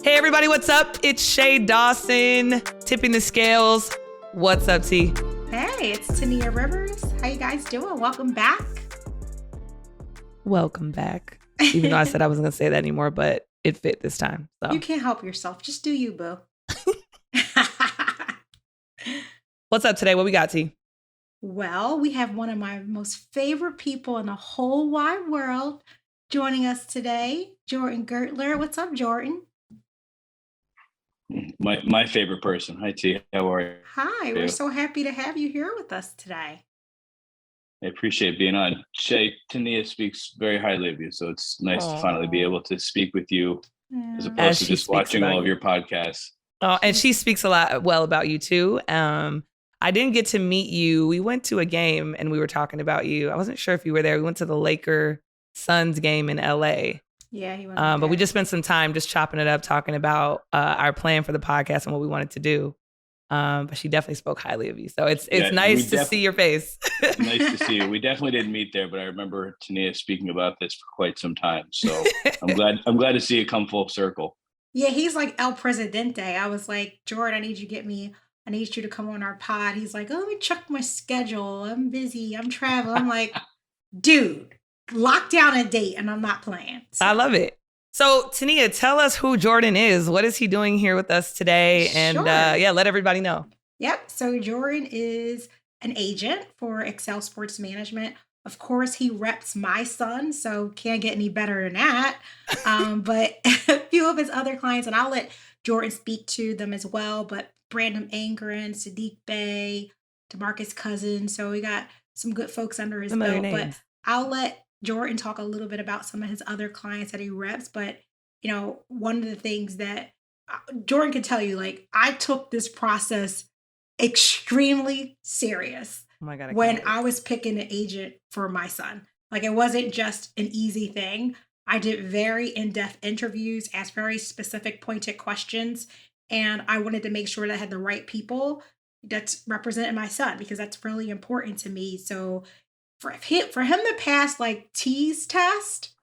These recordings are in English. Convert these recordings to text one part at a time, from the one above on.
Hey everybody, what's up? It's Shay Dawson, tipping the scales. What's up, T? Hey, it's Tyneeha Rivers. How you guys doing? Welcome back. Welcome back. Even though I said I wasn't going to say that anymore, but it fit this time. So. You can't help yourself. Just do you, boo. What's up today? What we got, T? Well, we have one of my most favorite people in the whole wide world joining us today, Jordan Gertler. What's up, Jordan? My favorite person. Hi, T. How are you? Hi, we're so happy to have you here with us today. I appreciate being on. Shay, Tyneeha speaks very highly of you, so it's nice to finally be able to speak with you as opposed to just watching all of your podcasts. Oh, and she speaks a lot well about you too. I didn't get to meet you. We went to a game and we were talking about you. I wasn't sure if you were there. We went to the Laker Suns game in LA. Yeah, he went. But we just spent some time just chopping it up, talking about our plan for the podcast and what we wanted to do. But she definitely spoke highly of you. So it's nice to see your face. Nice to see you. We definitely didn't meet there, but I remember Tyneeha speaking about this for quite some time. So I'm glad to see it come full circle. Yeah, he's like El Presidente. I was like, Jordan, I need you to come on our pod. He's like, oh, let me check my schedule. I'm busy. I'm traveling. I'm like, dude, lock down a date and I'm not playing. So. I love it. So Tyneeha, tell us who Jordan is. What is he doing here with us today? And let everybody know. Yep. So Jordan is an agent for Excel Sports Management. Of course, he reps my son, so can't get any better than that. But a few of his other clients, and I'll let Jordan speak to them as well, but Brandon Angren, Sadiq Bey, DeMarcus Cousins. So we got some good folks under his belt. But I'll let Jordan talk a little bit about some of his other clients that he reps. But, you know, one of the things that Jordan can tell you, like, I took this process extremely serious. Oh my God, when I was picking an agent for my son. Like, it wasn't just an easy thing. I did very in-depth interviews, asked very specific pointed questions, and I wanted to make sure that I had the right people that's representing my son because that's really important to me. So for him to pass like T's test,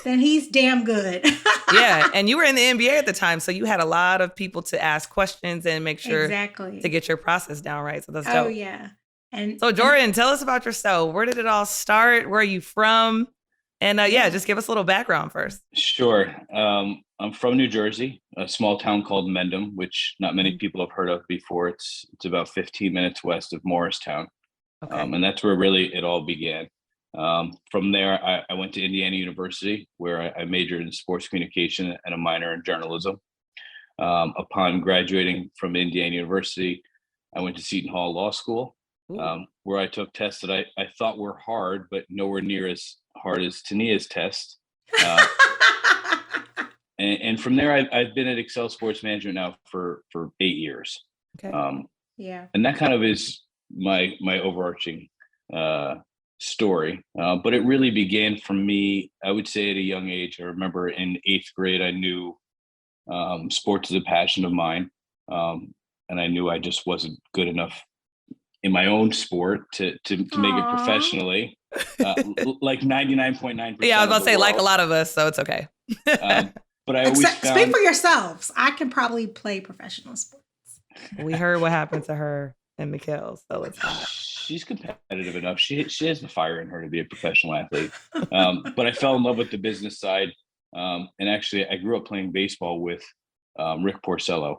then he's damn good. Yeah, and you were in the NBA at the time, so you had a lot of people to ask questions and make sure to get your process down right. So that's dope. Oh yeah. And so Jordan, tell us about yourself. Where did it all start? Where are you from? And just give us a little background first. Sure. I'm from New Jersey, a small town called Mendham, which not many people have heard of before. It's about 15 minutes west of Morristown. Okay. And that's where really it all began. From there, I went to Indiana University, where I majored in sports communication and a minor in journalism. Upon graduating from Indiana University, I went to Seton Hall Law School. Where I took tests that I thought were hard, but nowhere near as hard as Tyneeha's test. And from there, I've been at Excel Sports Management now for 8 years. Okay. And that kind of is my overarching story. But it really began for me, I would say, at a young age. I remember in 8th grade, I knew sports is a passion of mine. And I knew I just wasn't good enough in my own sport to make it professionally, like 99.9%. Yeah, I was about to say, like a lot of us, so it's okay. But I always speak for yourselves. I can probably play professional sports. We heard what happened to her and Mikal, so it's not. She's competitive enough. She has the fire in her to be a professional athlete. But I fell in love with the business side. And actually, I grew up playing baseball with Rick Porcello,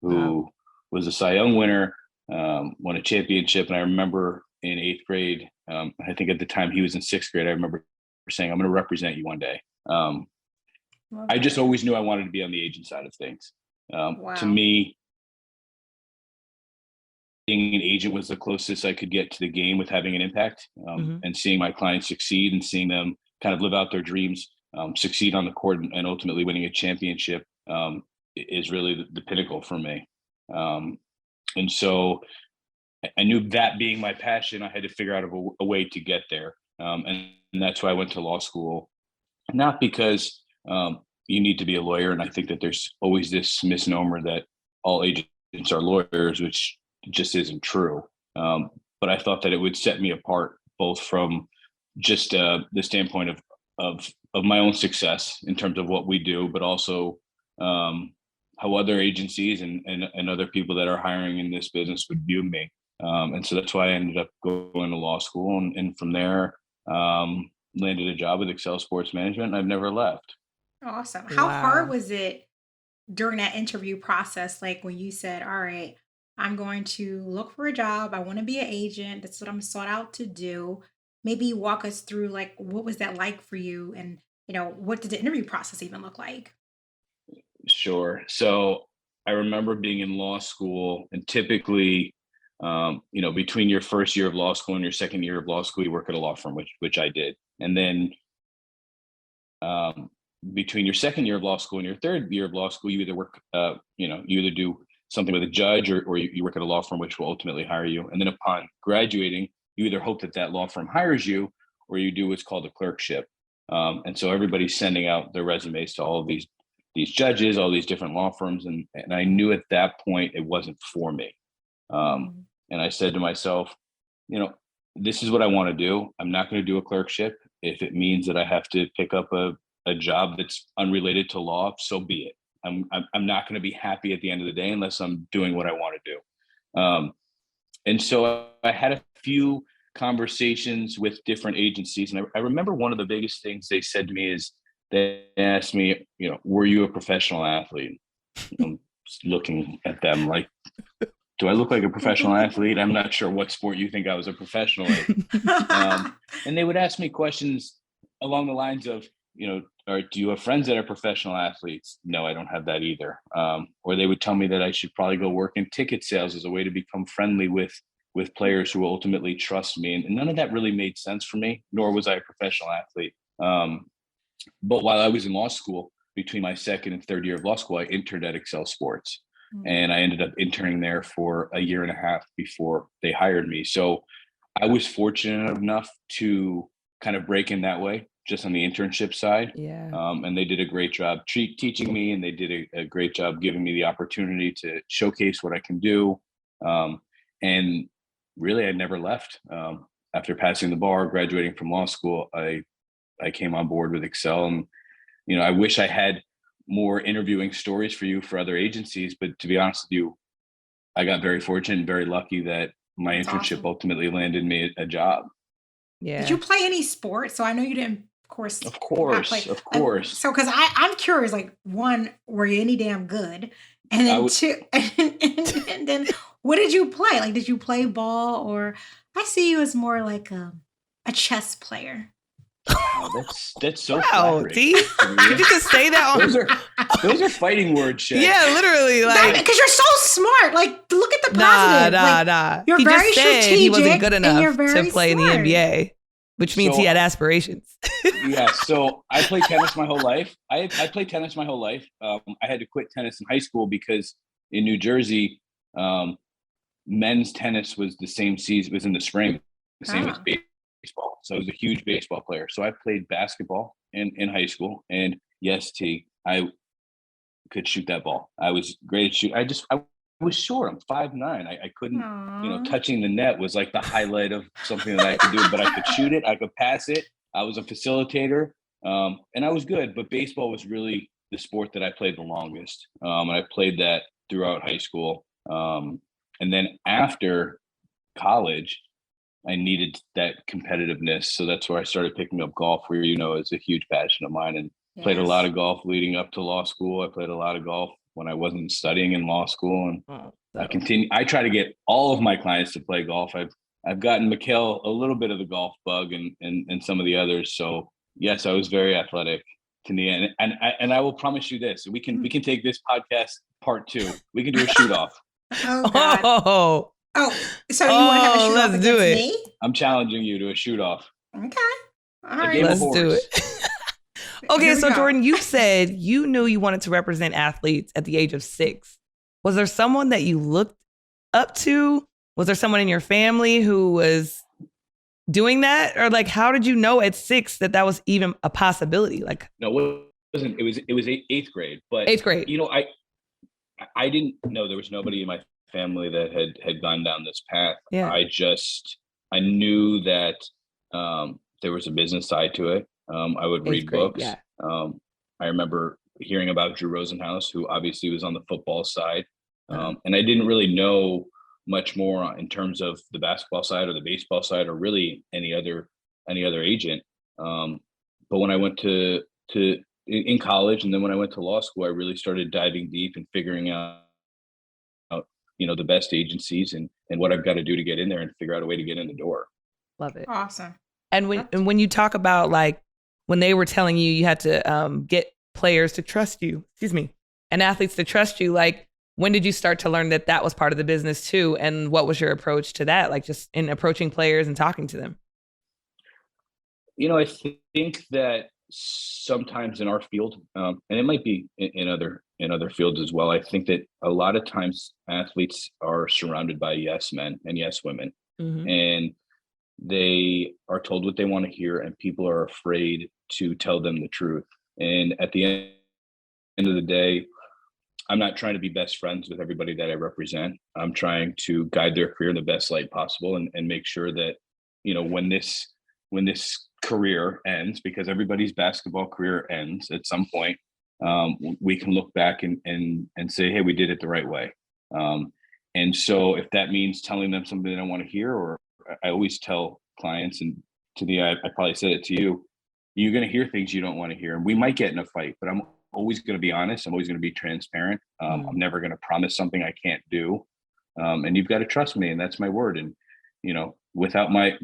who was a Cy Young winner. Won a championship. And I remember in 8th grade, I think at the time he was in 6th grade, I remember saying, I'm going to represent you one day. I just always knew I wanted to be on the agent side of things. To me, being an agent was the closest I could get to the game with having an impact, and seeing my clients succeed and seeing them kind of live out their dreams, succeed on the court and ultimately winning a championship is really the pinnacle for me. And so I knew that being my passion, I had to figure out a way to get there. And that's why I went to law school, not because you need to be a lawyer. And I think that there's always this misnomer that all agents are lawyers, which just isn't true. But I thought that it would set me apart, both from just the standpoint of my own success in terms of what we do, but also how other agencies and other people that are hiring in this business would view me. And so that's why I ended up going to law school, and from there, landed a job with Excel Sports Management, and I've never left. Awesome. How hard Wow. was it during that interview process? Like when you said, all right, I'm going to look for a job. I want to be an agent. That's what I'm sought out to do. Maybe walk us through like what was that like for you, and what did the interview process even look like? Sure. So I remember being in law school, and typically, between your first year of law school and your second year of law school, you work at a law firm, which I did, and then um, between your second year of law school and your third year of law school, you either work, you either do something with a judge, or you work at a law firm, which will ultimately hire you. And then upon graduating, you either hope that that law firm hires you, or you do what's called a clerkship. And so everybody's sending out their resumes to all of these judges, all these different law firms, and I knew at that point it wasn't for me. Um, Mm. and I said to myself, you know, this is what I want to do. I'm not going to do a clerkship. If it means that I have to pick up a job that's unrelated to law, so be it. I'm not going to be happy at the end of the day unless I'm doing what I want to do. And so I had a few conversations with different agencies, and I remember one of the biggest things they said to me is they asked me, were you a professional athlete? I'm looking at them like, do I look like a professional athlete? I'm not sure what sport you think I was a professional in. And they would ask me questions along the lines of, or do you have friends that are professional athletes? No, I don't have that either. Or they would tell me that I should probably go work in ticket sales as a way to become friendly with players who ultimately trust me. And none of that really made sense for me, nor was I a professional athlete. But while I was in law school, between my second and third year of law school, I interned at Excel Sports. Mm. And I ended up interning there for a year and a half before they hired me. So I was fortunate enough to kind of break in that way, just on the internship side. Yeah. And they did a great job teaching me, and they did a great job giving me the opportunity to showcase what I can do. And really, I never left. After passing the bar, graduating from law school, I came on board with Excel, and I wish I had more interviewing stories for you for other agencies, but to be honest with you, I got very fortunate and very lucky that my That's internship awesome. ultimately landed me a job. Did you Yeah. play any sports? So I know you didn't, of course, Of not course, play. of course. So because I'm curious, like one, were you any damn good? And I then would. two, and then what did you play? Like, did you play ball, or I see you as more like a chess player? Wow, that's so Wow, flattering, D, did Tyneeha. you just say that Those on? are those are fighting words, Shay. Yeah, literally. Like, Because you're so smart. Like, look at the nah, positive. nah, Like, nah. you're He just very said he wasn't strategic good and you're enough to very play in the smart. NBA, which means he So had aspirations. yeah, so I played tennis my whole life. I played tennis my whole life. I had to quit tennis in high school because in New Jersey, um, men's tennis was the same season, was in the spring, the same as Ah. baseball. So I was a huge baseball player. So I played basketball in high school. And yes, T, I could shoot that ball. I was great at shoot. I was short. I'm 5'9". I couldn't, Aw. touching the net was like the highlight of something that I could do, but I could shoot it, I could pass it. I was a facilitator. And I was good, but baseball was really the sport that I played the longest. And I played that throughout high school. And then after college, I needed that competitiveness. So that's where I started picking up golf, where, is a huge passion of mine, and played a lot Yes. of golf leading up to law school. I played a lot of golf when I wasn't studying in law school. And Oh, I so continue, I try to get all of my clients to play golf. I've gotten Mikal a little bit of the golf bug, and some of the others. So yes, I was very athletic, Tania. And I will promise you this. We can take this podcast part 2. We can do a shoot off. Oh God. oh, Oh, so you want to have a oh, shoot off let's do against it. me? I'm challenging you to a shoot off. Okay. All A right. game of Let's do it. horse. Okay, Here we so go. Jordan, you said you knew you wanted to represent athletes at the age of 6. Was there someone that you looked up to? Was there someone in your family who was doing that? Or like, how did you know at 6 that that was even a possibility? Like, No, it wasn't. It was eighth grade. But 8th grade. I didn't know, there was nobody in my family that had gone down this path. Yeah. I knew that there was a business side to it. I would 8th read grade. books. Yeah. I remember hearing about Drew Rosenhaus, who obviously was on the football side. And I didn't really know much more in terms of the basketball side or the baseball side or really any other agent. But when I went to in college, and then when I went to law school, I really started diving deep and figuring out, the best agencies and what I've got to do to get in there and figure out a way to get in the door. Love it. Awesome. And when you talk about like when they were telling you had to get players to trust you, and athletes to trust you, like when did you start to learn that was part of the business too? And what was your approach to that? Like just in approaching players and talking to them? I think that sometimes in our field, and it might be in other fields as well, I think that a lot of times athletes are surrounded by yes men and yes women, and they are told what they want to hear, and people are afraid to tell them the truth. And at the end of the day, I'm not trying to be best friends with everybody that I represent. I'm trying to guide their career in the best light possible and make sure that, when this career ends, because everybody's basketball career ends at some point, we can look back and say, hey, we did it the right way. And so if that means telling them something they don't want to hear, or I always tell clients, and I probably said it to you, you're going to hear things you don't want to hear. And we might get in a fight, but I'm always going to be honest. I'm always going to be transparent. I'm never going to promise something I can't do. And you've got to trust me. And that's my word. And, without my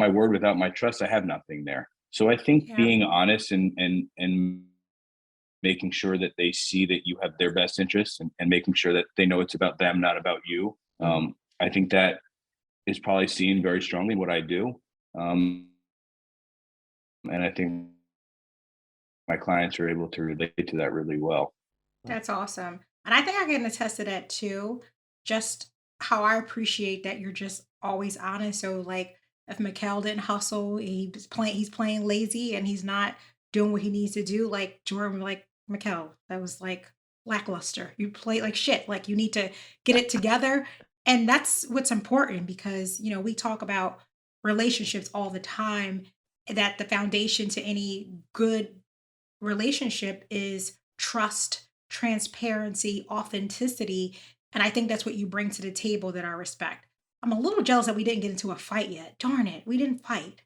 word, without my trust, I have nothing there. So I think being honest and making sure that they see that you have their best interests and making sure that they know it's about them, not about you. I think that is probably seen very strongly in what I do. And I think my clients are able to relate to that really well. That's awesome. And I think I can attest to that too. Just how I appreciate that you're just always honest. So like if Mikal didn't hustle, he's playing lazy and he's not doing what he needs to do, like Jordan, like Mikal, that was like lackluster. You play like shit. Like you need to get it together. And that's what's important because, we talk about relationships all the time, that the foundation to any good relationship is trust, transparency, authenticity. And I think that's what you bring to the table that I respect. I'm a little jealous that we didn't get into a fight yet. Darn it, we didn't fight.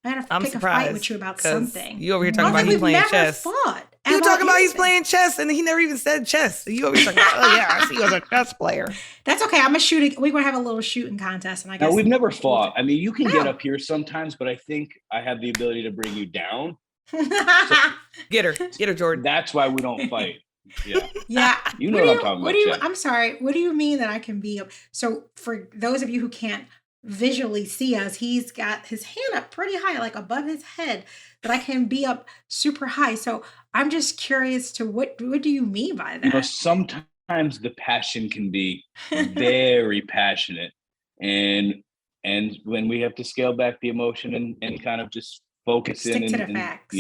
I had to pick a fight with you about something. You over here talking about he's playing chess. You talking about he's playing chess, and he never even said chess. You over here talking about, oh yeah, I see you as a chess player. That's okay. We're gonna have a little shooting contest, and I guess no, we've never fought. I mean, you can get up here sometimes, but I think I have the ability to bring you down. So, get her, Jordan. That's why we don't fight. Yeah. Yeah. You know what I'm talking about. I'm sorry. What do you mean that I can be up? So for those of you who can't visually see us, he's got his hand up pretty high, like above his head, that I can be up super high. So I'm just curious to what do you mean by that? Sometimes the passion can be very passionate. And when we have to scale back the emotion and kind of just focus Stick in to the and, facts.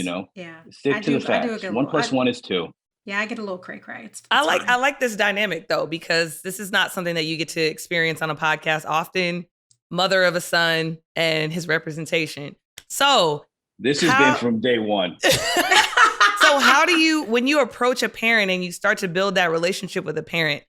stick to the facts. 1 + 1 is 2. Yeah, I get a little cray-cray. It's I fine. like this dynamic though, because this is not something that you get to experience on a podcast often. Mother of a son and his representation. So this has been from day one. So how do you, when you approach a parent and you start to build that relationship with a parent,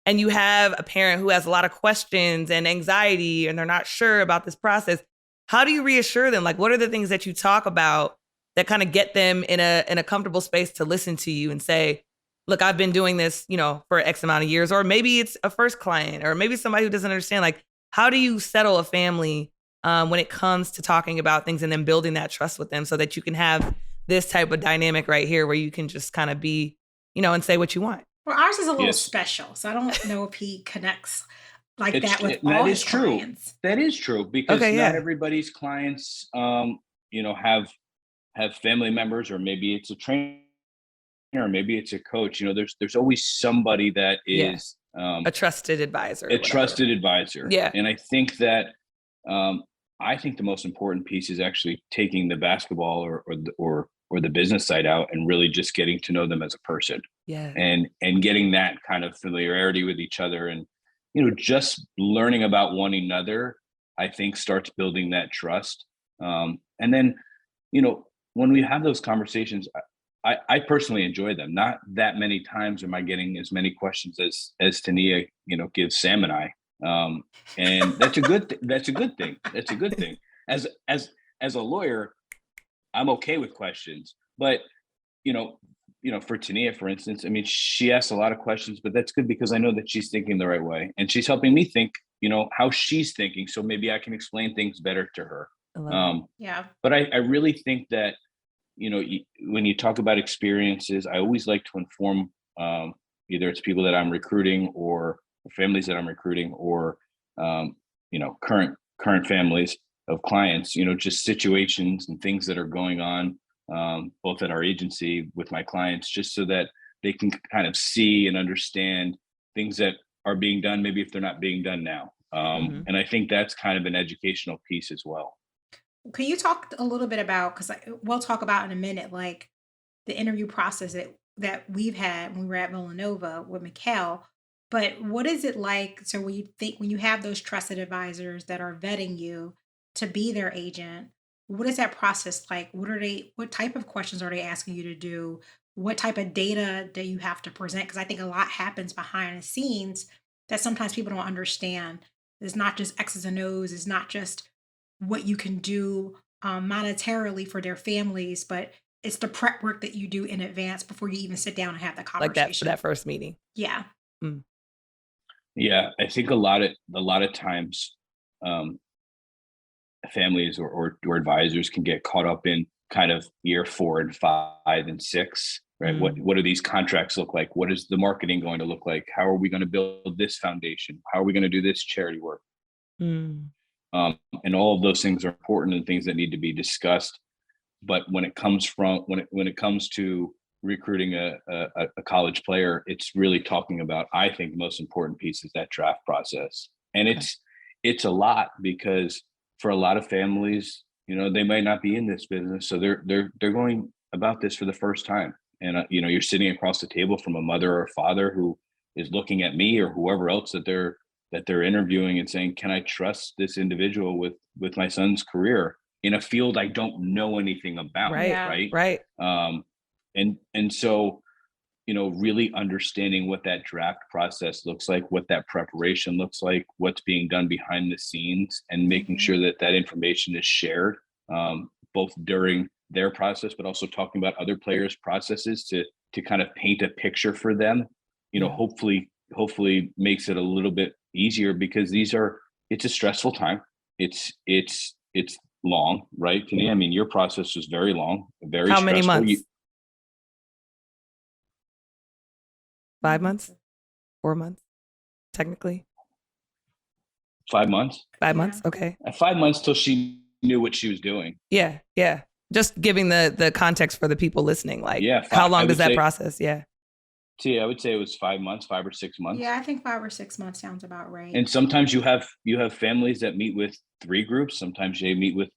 and you have a parent who has a lot of questions and anxiety and they're not sure about this process, how do you reassure them? Like, what are the things that you talk about that kind of get them in a comfortable space to listen to you and say, look, I've been doing this, for X amount of years, or maybe it's a first client, or maybe somebody who doesn't understand. Like, how do you settle a family when it comes to talking about things and then building that trust with them so that you can have this type of dynamic right here where you can just kind of be, and say what you want? Well, ours is a little special, so I don't know if he connects like that with all his clients. That is true because not everybody's clients, have family members, or maybe it's a trainer, or maybe it's a coach. There's always somebody that is a trusted advisor. Yeah. And I think that the most important piece is actually taking the basketball or the business side out and really just getting to know them as a person. Yeah. And getting that kind of familiarity with each other, and just learning about one another, I think starts building that trust. And then when we have those conversations, I personally enjoy them. Not that many times am I getting as many questions as Tyneeha, gives Sam and I. And that's a good that's a good thing. That's a good thing. As a lawyer, I'm okay with questions, but you know, for Tyneeha, for instance, I mean, she asks a lot of questions, but that's good because I know that she's thinking the right way, and she's helping me think, how she's thinking. So maybe I can explain things better to her. I love it. Yeah. But I really think that when you talk about experiences, I always like to inform either it's people that I'm recruiting or families that I'm recruiting or current families of clients, just situations and things that are going on both at our agency with my clients, just so that they can kind of see and understand things that are being done, maybe if they're not being done now. And I think that's kind of an educational piece as well. Can you talk a little bit about, because we'll talk about in a minute, like the interview process that we've had when we were at Villanova with Mikal. But what is it like? So when you have those trusted advisors that are vetting you to be their agent, what is that process like? What type of questions are they asking you to do? What type of data do you have to present? Because I think a lot happens behind the scenes that sometimes people don't understand. It's not just X's and O's. It's not just what you can do monetarily for their families, but it's the prep work that you do in advance before you even sit down and have the Like that for conversation. that first meeting. Yeah. Mm. Yeah, I think a lot of times um, families or advisors can get caught up in kind of year 4 and 5 and 6, right? Mm. What do these contracts look like? What is the marketing going to look like? How are we going to build this foundation? How are we going to do this charity work? Mm. And all of those things are important and things that need to be discussed. But when it comes to recruiting a college player, it's really talking about, I think the most important piece is that draft process. And Okay. it's a lot because for a lot of families, they might not be in this business. So they're going about this for the first time. And you're sitting across the table from a mother or a father who is looking at me or whoever else that they're interviewing and saying, can I trust this individual with my son's career in a field I don't know anything about? Right. Yeah. Right. Right. And so, really understanding what that draft process looks like, what that preparation looks like, what's being done behind the scenes, and making Mhm. sure that that information is shared, both during their process, but also talking about other players' processes to kind of paint a picture for them. Yeah. Hopefully makes it a little bit easier because it's a stressful time. It's long, right? I mean, your process was very long, very How many stressful. months? 5 Mhm. months? 4 months? Technically? 5 months. 5 Yeah. months? Okay. 5 months till she knew what she was doing. Yeah. Yeah. Just giving the context for the people listening. Like, Yeah, how I long does would that say. process? Yeah. I would say it was 5 months, 5 or 6 months. Yeah, I think 5 or 6 months sounds about right. And sometimes you have families that meet with 3 groups. Sometimes they meet with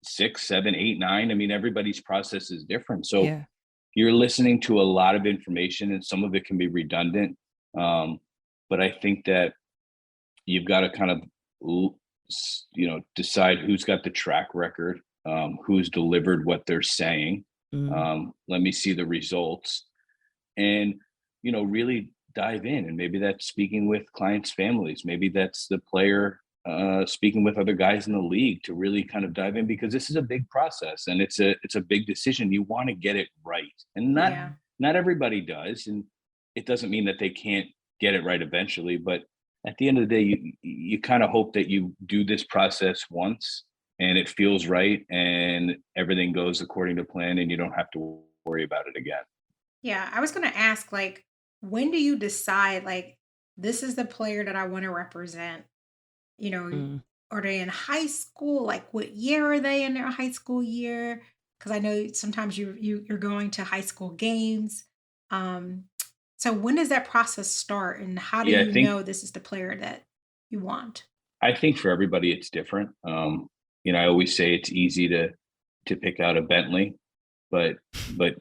6, 7, 8, 9. I mean, everybody's process is different. So Yeah. you're listening to a lot of information, and some of it can be redundant. But I think that you've got to kind of decide who's got the track record, who's delivered what they're saying. Mm. Let me see the results, and really dive in. And maybe that's speaking with clients' families. Maybe that's the player speaking with other guys in the league to really kind of dive in, because this is a big process and it's a big decision. You want to get it right, and Yeah. not everybody does, and it doesn't mean that they can't get it right eventually. But at the end of the day, you kind of hope that you do this process once and it feels right and everything goes according to plan and you don't have to worry about it again. Yeah. I was going to ask, like, when do you decide, like, this is the player that I want to represent? You know, Mm. are they in high school? Like, what year are they in their high school year? Because I know sometimes you're going to high school games. Um, so when does that process start, and how do Yeah, you know this is the player that you want? I think for everybody it's different. I always say it's easy to pick out a Bentley, but but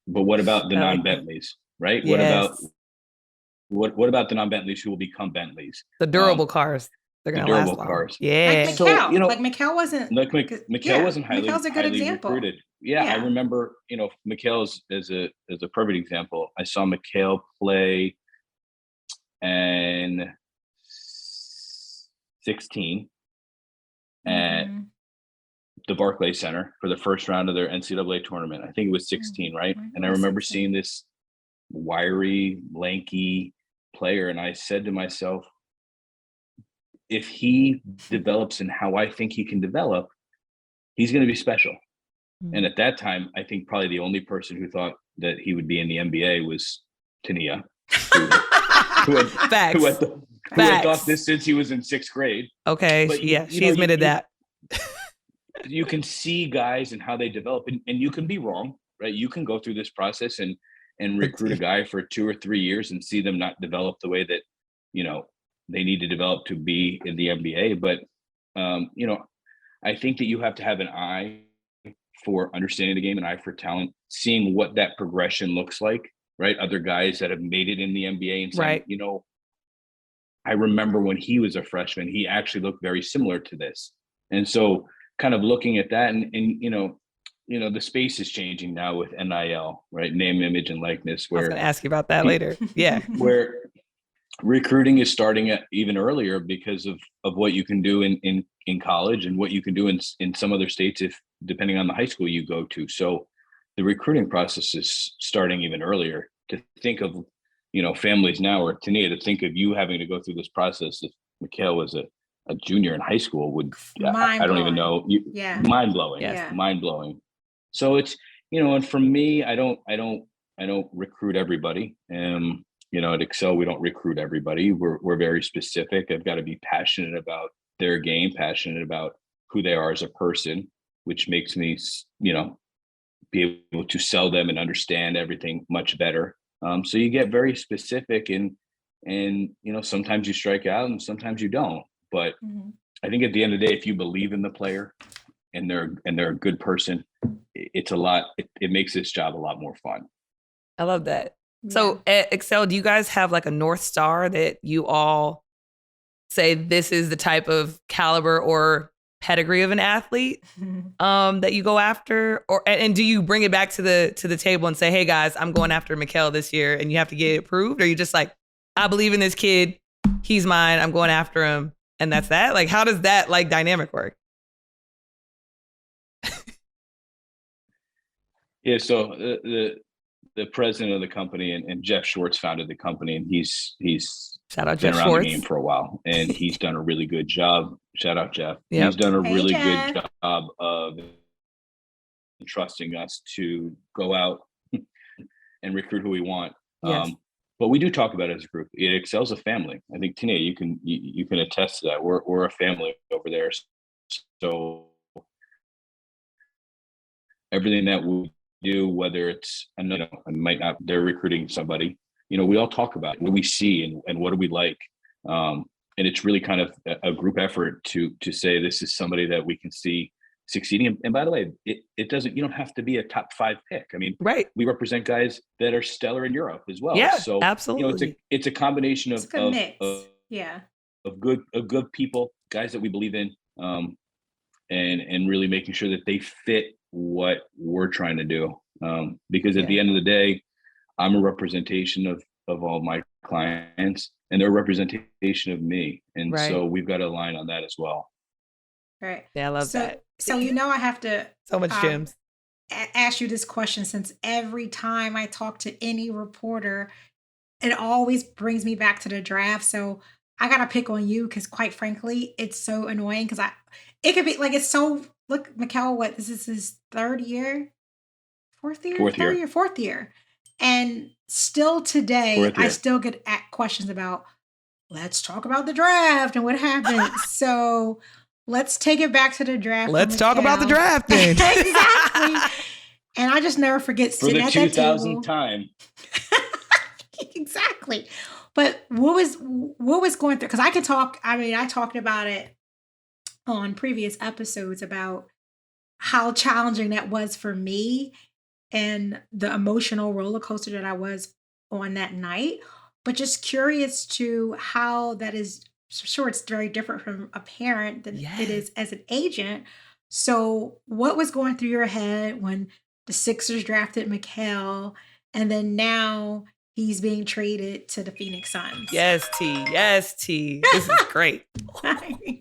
what about the I like that. non-Bentleys, right? What about Yes. what about the non-Bentleys who will become Bentleys? The Um, durable cars. They're the going to last durable long. cars. Yeah. Like So, Mikal. you know, Like Mikal wasn't. Mikal wasn't Mikal's a good highly example. recruited. Yeah, I Yeah. remember, you know, Mikal is a perfect example. I saw Mikal play in 16 at Mhm. the Barclays Center for the first round of their NCAA tournament. I think it was 16, right? I think And it I was remember 16. seeing this wiry, lanky player, and I said to myself, if he develops in how I think he can develop, he's going to be special. And at that time, I think probably the only person who thought that he would be in the NBA was Tyneeha, who Facts. had thought this since he was in 6th grade. Okay. But she admitted that. You can see guys and how they develop, and you can be wrong, right? You can go through this process and recruit a guy for 2 or 3 years and see them not develop the way that, you know, they need to develop to be in the NBA. But, you know, I think that you have to have an eye for understanding the game, an eye for talent, seeing what that progression looks like, right? Other guys that have made it in the NBA and saying, Right. you know, I remember when he was a freshman, he actually looked very similar to this. And so kind of looking at that and you know, the space is changing now with NIL, right? Name, image, and likeness, I was where going to ask you about that later. Yeah. where recruiting is starting at even earlier because of what you can do in college and what you can do in some other states, if depending on the high school you go to. So the recruiting process is starting even earlier. To think of, you know, families now, or Tyneeha, to think of you having to go through this process if Mikal was a junior in high school would, I don't even know. Yeah. Mind blowing. Yes. Yeah. Mind blowing. So it's, you know, and for me, I don't recruit everybody. You know, at Excel, we don't recruit everybody. We're very specific. I've got to be passionate about their game, passionate about who they are as a person, which makes me, you know, be able to sell them and understand everything much better. So you get very specific, and you know, sometimes you strike out and sometimes you don't. But I think at the end of the day, if you believe in the player and they're a good person, it's a lot. It makes this job a lot more fun. I love that. So at Excel, do you guys have like a North Star that you all say this is the type of caliber or pedigree of an athlete that you go after? Or and do you bring it back to the table and say, hey guys, I'm going after Mikal this year and you have to get it approved? Or are you just like, I believe in this kid, he's mine, I'm going after him, and that's that? Like, how does that like dynamic work? Yeah, so the president of the company and Jeff Schwartz founded the company, and he's Shout out been Jeff around Schwartz. the game for a while, and he's done a really good job. Shout out Jeff. Yep. He's done a Hey, really Jeff. good job of trusting us to go out and recruit who we want. Yes. But we do talk about it as a group. It Excel's a family. I think Tyneeha, you can attest to that. We're a family over there. So everything that we do, whether it's, you know, they're recruiting somebody, you know, we all talk about what we see and what do we like. And it's really kind of a group effort to say this is somebody that we can see succeeding. And by the way, it doesn't, you don't have to be a top 5 pick. I mean, right. We represent guys that are stellar in Europe as well. Yeah, so absolutely. You know, it's a combination of mix. Of good people, guys that we believe in, and really making sure that they fit what we're trying to do. Because at the end of the day, I'm a representation of all my clients, and they're a representation of me. And so we've got to align on that as well. Right. Yeah, I love that. So, you know, I have to so much gems. Ask you this question, since every time I talk to any reporter, it always brings me back to the draft. So I got to pick on you because, quite frankly, it's so annoying because it could be like, it's so, look, Mikal, what, this is his 3rd year? 4th year? 4th year. And still today, I still get questions about, let's talk about the draft and what happened. So let's take it back to the draft. Let's talk about the draft then. Exactly. And I just never forget sitting at that table. For the 2000th time. Exactly. But what was going through? Because I can talk. I mean, I talked about it on previous episodes about how challenging that was for me and the emotional roller coaster that I was on that night. But just curious to how that is sure it's very different from a parent than it Yes. is as an agent. So, what was going through your head when the Sixers drafted Mikal, and then now he's being traded to the Phoenix Suns? Yes, T. Yes, T. This is great. I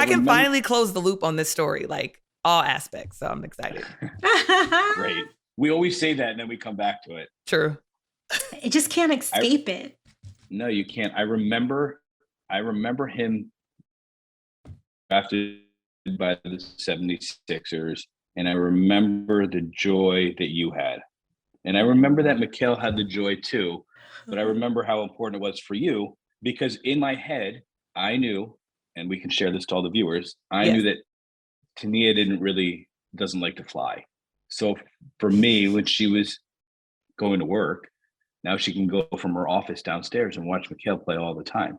can finally close the loop on this story, like all aspects. So I'm excited. Great. We always say that and then we come back to it. True. It just can't escape it. No, you can't. I remember him drafted by the 76ers, and I remember the joy that you had. And I remember that Mikal had the joy too, but I remember how important it was for you because in my head, I knew, and we can share this to all the viewers, I knew that Tyneeha doesn't like to fly. So for me, when she was going to work, now she can go from her office downstairs and watch Mikal play all the time.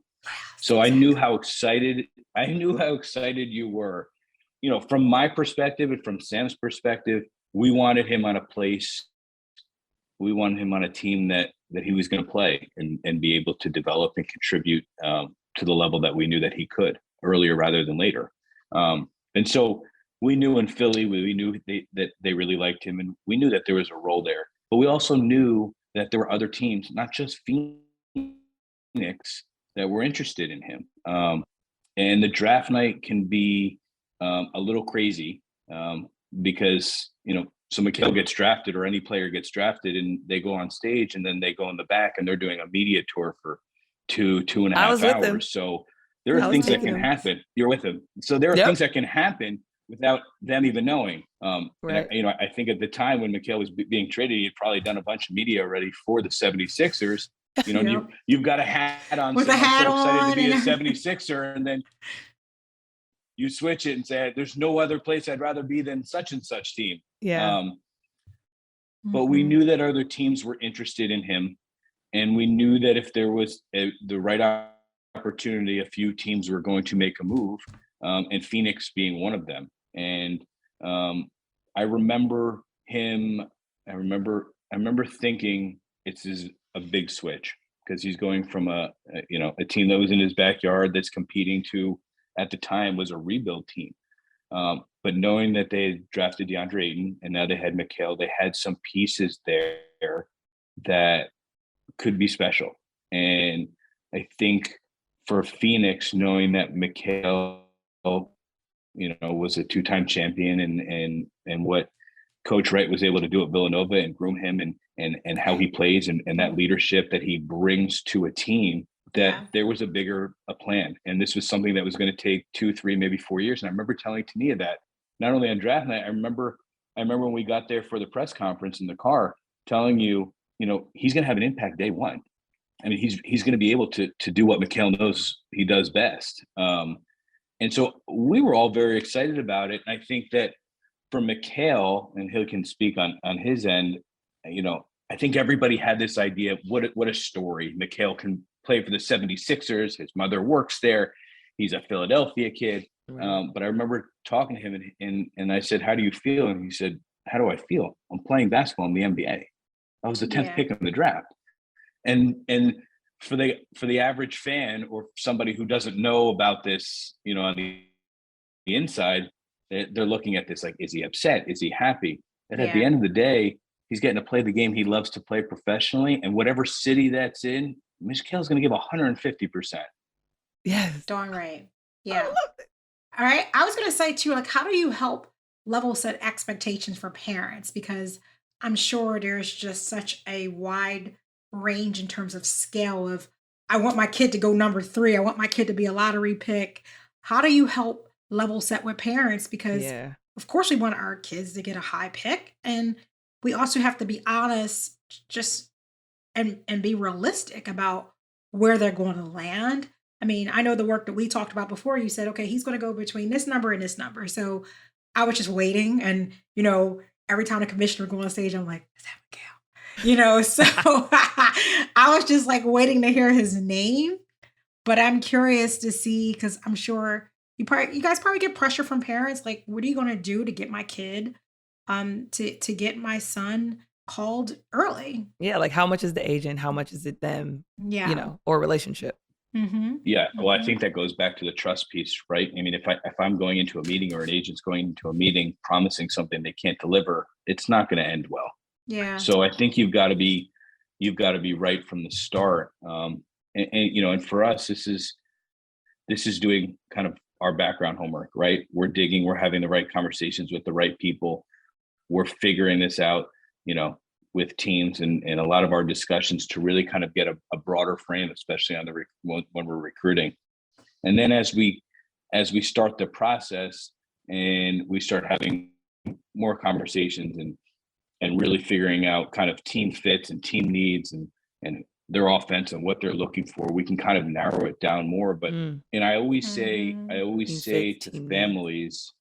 So I knew how excited you were. You know, from my perspective and from Sam's perspective, we wanted him on a team that he was going to play and be able to develop and contribute to the level that we knew that he could earlier rather than later. And so we knew in Philly, we knew that they really liked him, and we knew that there was a role there. But we also knew that there were other teams, not just Phoenix, that were interested in him. And the draft night can be a little crazy because, you know, so Mikal gets drafted or any player gets drafted and they go on stage and then they go in the back and they're doing a media tour for two and a half hours. So there are things that can happen. You're with him. So there are things that can happen without them even knowing. Right. And, I think at the time when Mikal was being traded, he had probably done a bunch of media already for the 76ers. You know, you've got a hat on. With a hat I'm so excited on to be a 76er. And then you switch it and say, there's no other place I'd rather be than such and such team. Yeah. But we knew that other teams were interested in him. And we knew that if there was the right opportunity, a few teams were going to make a move, and Phoenix being one of them. And I remember thinking it's a big switch because he's going from a team that was in his backyard that's competing to, at the time, was a rebuild team. But knowing that they had drafted DeAndre Ayton and now they had Mikal, they had some pieces there that could be special. And I think for Phoenix, knowing that Mikal, was a two-time champion and what Coach Wright was able to do at Villanova and groom him and how he plays and that leadership that he brings to a team, that there was a plan. And this was something that was going to take 2, 3, maybe 4 years. And I remember telling Tyneeha that not only on draft night, I remember when we got there for the press conference in the car, telling you, he's going to have an impact day one. I mean, he's going to be able to do what Mikal knows he does best. And so we were all very excited about it. And I think that for Mikal, and he can speak on his end, I think everybody had this idea of what a story. Mikal can play for the 76ers. His mother works there. He's a Philadelphia kid. Right. But I remember talking to him and I said, how do you feel? And he said, how do I feel? I'm playing basketball in the NBA. I was the 10th pick in the draft. And for the average fan or somebody who doesn't know about this, on the inside, they're looking at this like, is he upset? Is he happy? And at the end of the day, he's getting to play the game he loves to play professionally. And whatever city that's in, Mikal's going to give 150%. Yes. Darn right. Yeah. All right. I was going to say too, like, how do you help level set expectations for parents? Because I'm sure there's just such a wide range in terms of scale of, I want my kid to go number 3. I want my kid to be a lottery pick. How do you help level set with parents? Because of course we want our kids to get a high pick. And we also have to be honest, just and be realistic about where they're going to land. I mean, I know the work that we talked about before, you said, okay, he's going to go between this number and this number. So I was just waiting. And, every time the commissioner would go on stage, I'm like, is that Mikal? So I was just like waiting to hear his name. But I'm curious to see, because I'm sure you guys probably get pressure from parents. Like, what are you going to do to get my kid, to get my son called early? Yeah. Like, how much is the agent? How much is it them? Yeah. Or relationship? Yeah, well, I Mm-hmm. think that goes back to the trust piece, right? I mean, if I'm going into a meeting or an agent's going into a meeting promising something they can't deliver, it's not going to end well. Yeah. So I think you've got to be right from the start. And for us, this is doing kind of our background homework, right? We're digging, we're having the right conversations with the right people, we're figuring this out, you know, with teams and a lot of our discussions to really kind of get a broader frame, especially on when we're recruiting. And then as we start the process and we start having more conversations and really figuring out kind of team fits and team needs and their offense and what they're looking for, we can kind of narrow it down more. But and I Team always say fits, to team needs. families,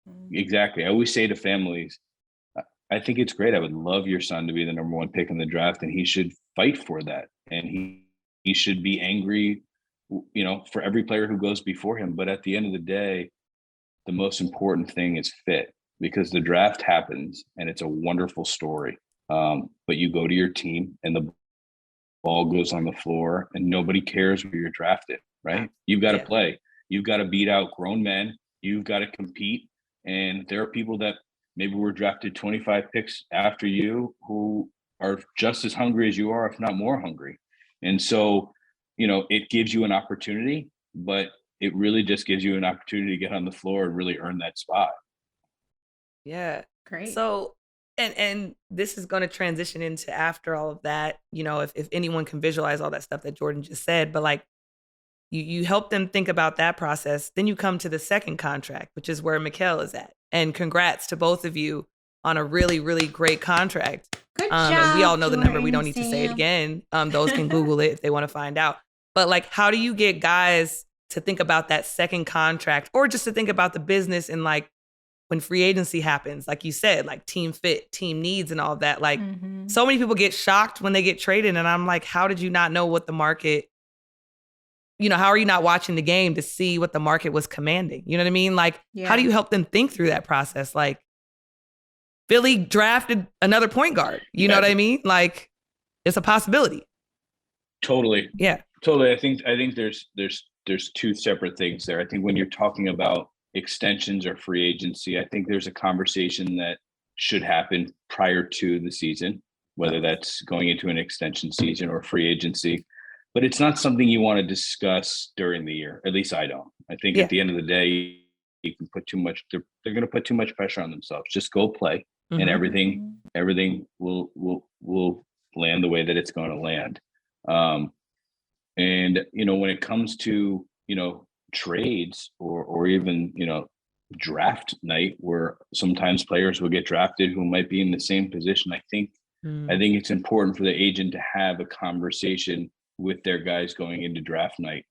Mm-hmm. exactly. I always say to families, I think it's great. I would love your son to be the number one pick in the draft, and he should fight for that. And he should be angry, for every player who goes before him. But at the end of the day, the most important thing is fit because the draft happens and it's a wonderful story. But you go to your team and the ball goes on the floor and nobody cares where you're drafted, right? You've got to Yeah. play. You've got to beat out grown men. You've got to compete. And there are people that maybe were drafted 25 picks after you who are just as hungry as you are, if not more hungry. And so, it gives you an opportunity, but it really just gives you an opportunity to get on the floor and really earn that spot. Yeah. Great. So, and this is going to transition into after all of that, if anyone can visualize all that stuff that Jordan just said, but like you help them think about that process. Then you come to the second contract, which is where Mikal is at. And congrats to both of you on a really, really great contract. Good And we all job, know the number. We Jordan don't and need to say it Sam. again. Those can Google it if they want to find out. But like, how do you get guys to think about that second contract or just to think about the business and like when free agency happens, like you said, like team fit, team needs and all of that. Like so many people get shocked when they get traded. And I'm like, how did you not know what the market, how are you not watching the game to see what the market was commanding? You know what I mean? Like, how do you help them think through that process? Like Philly drafted another point guard. You know what I mean? Like it's a possibility. Totally. Yeah. Totally. I think there's two separate things there. I think when you're talking about extensions or free agency, I think there's a conversation that should happen prior to the season, whether that's going into an extension season or free agency. But it's not something you want to discuss during the year. At least I don't. I think at the end of the day, you can put too much. They're going to put too much pressure on themselves. Just go play, and everything will land the way that it's going to land. And when it comes to trades or even draft night, where sometimes players will get drafted who might be in the same position, I think it's important for the agent to have a conversation with their guys going into draft night,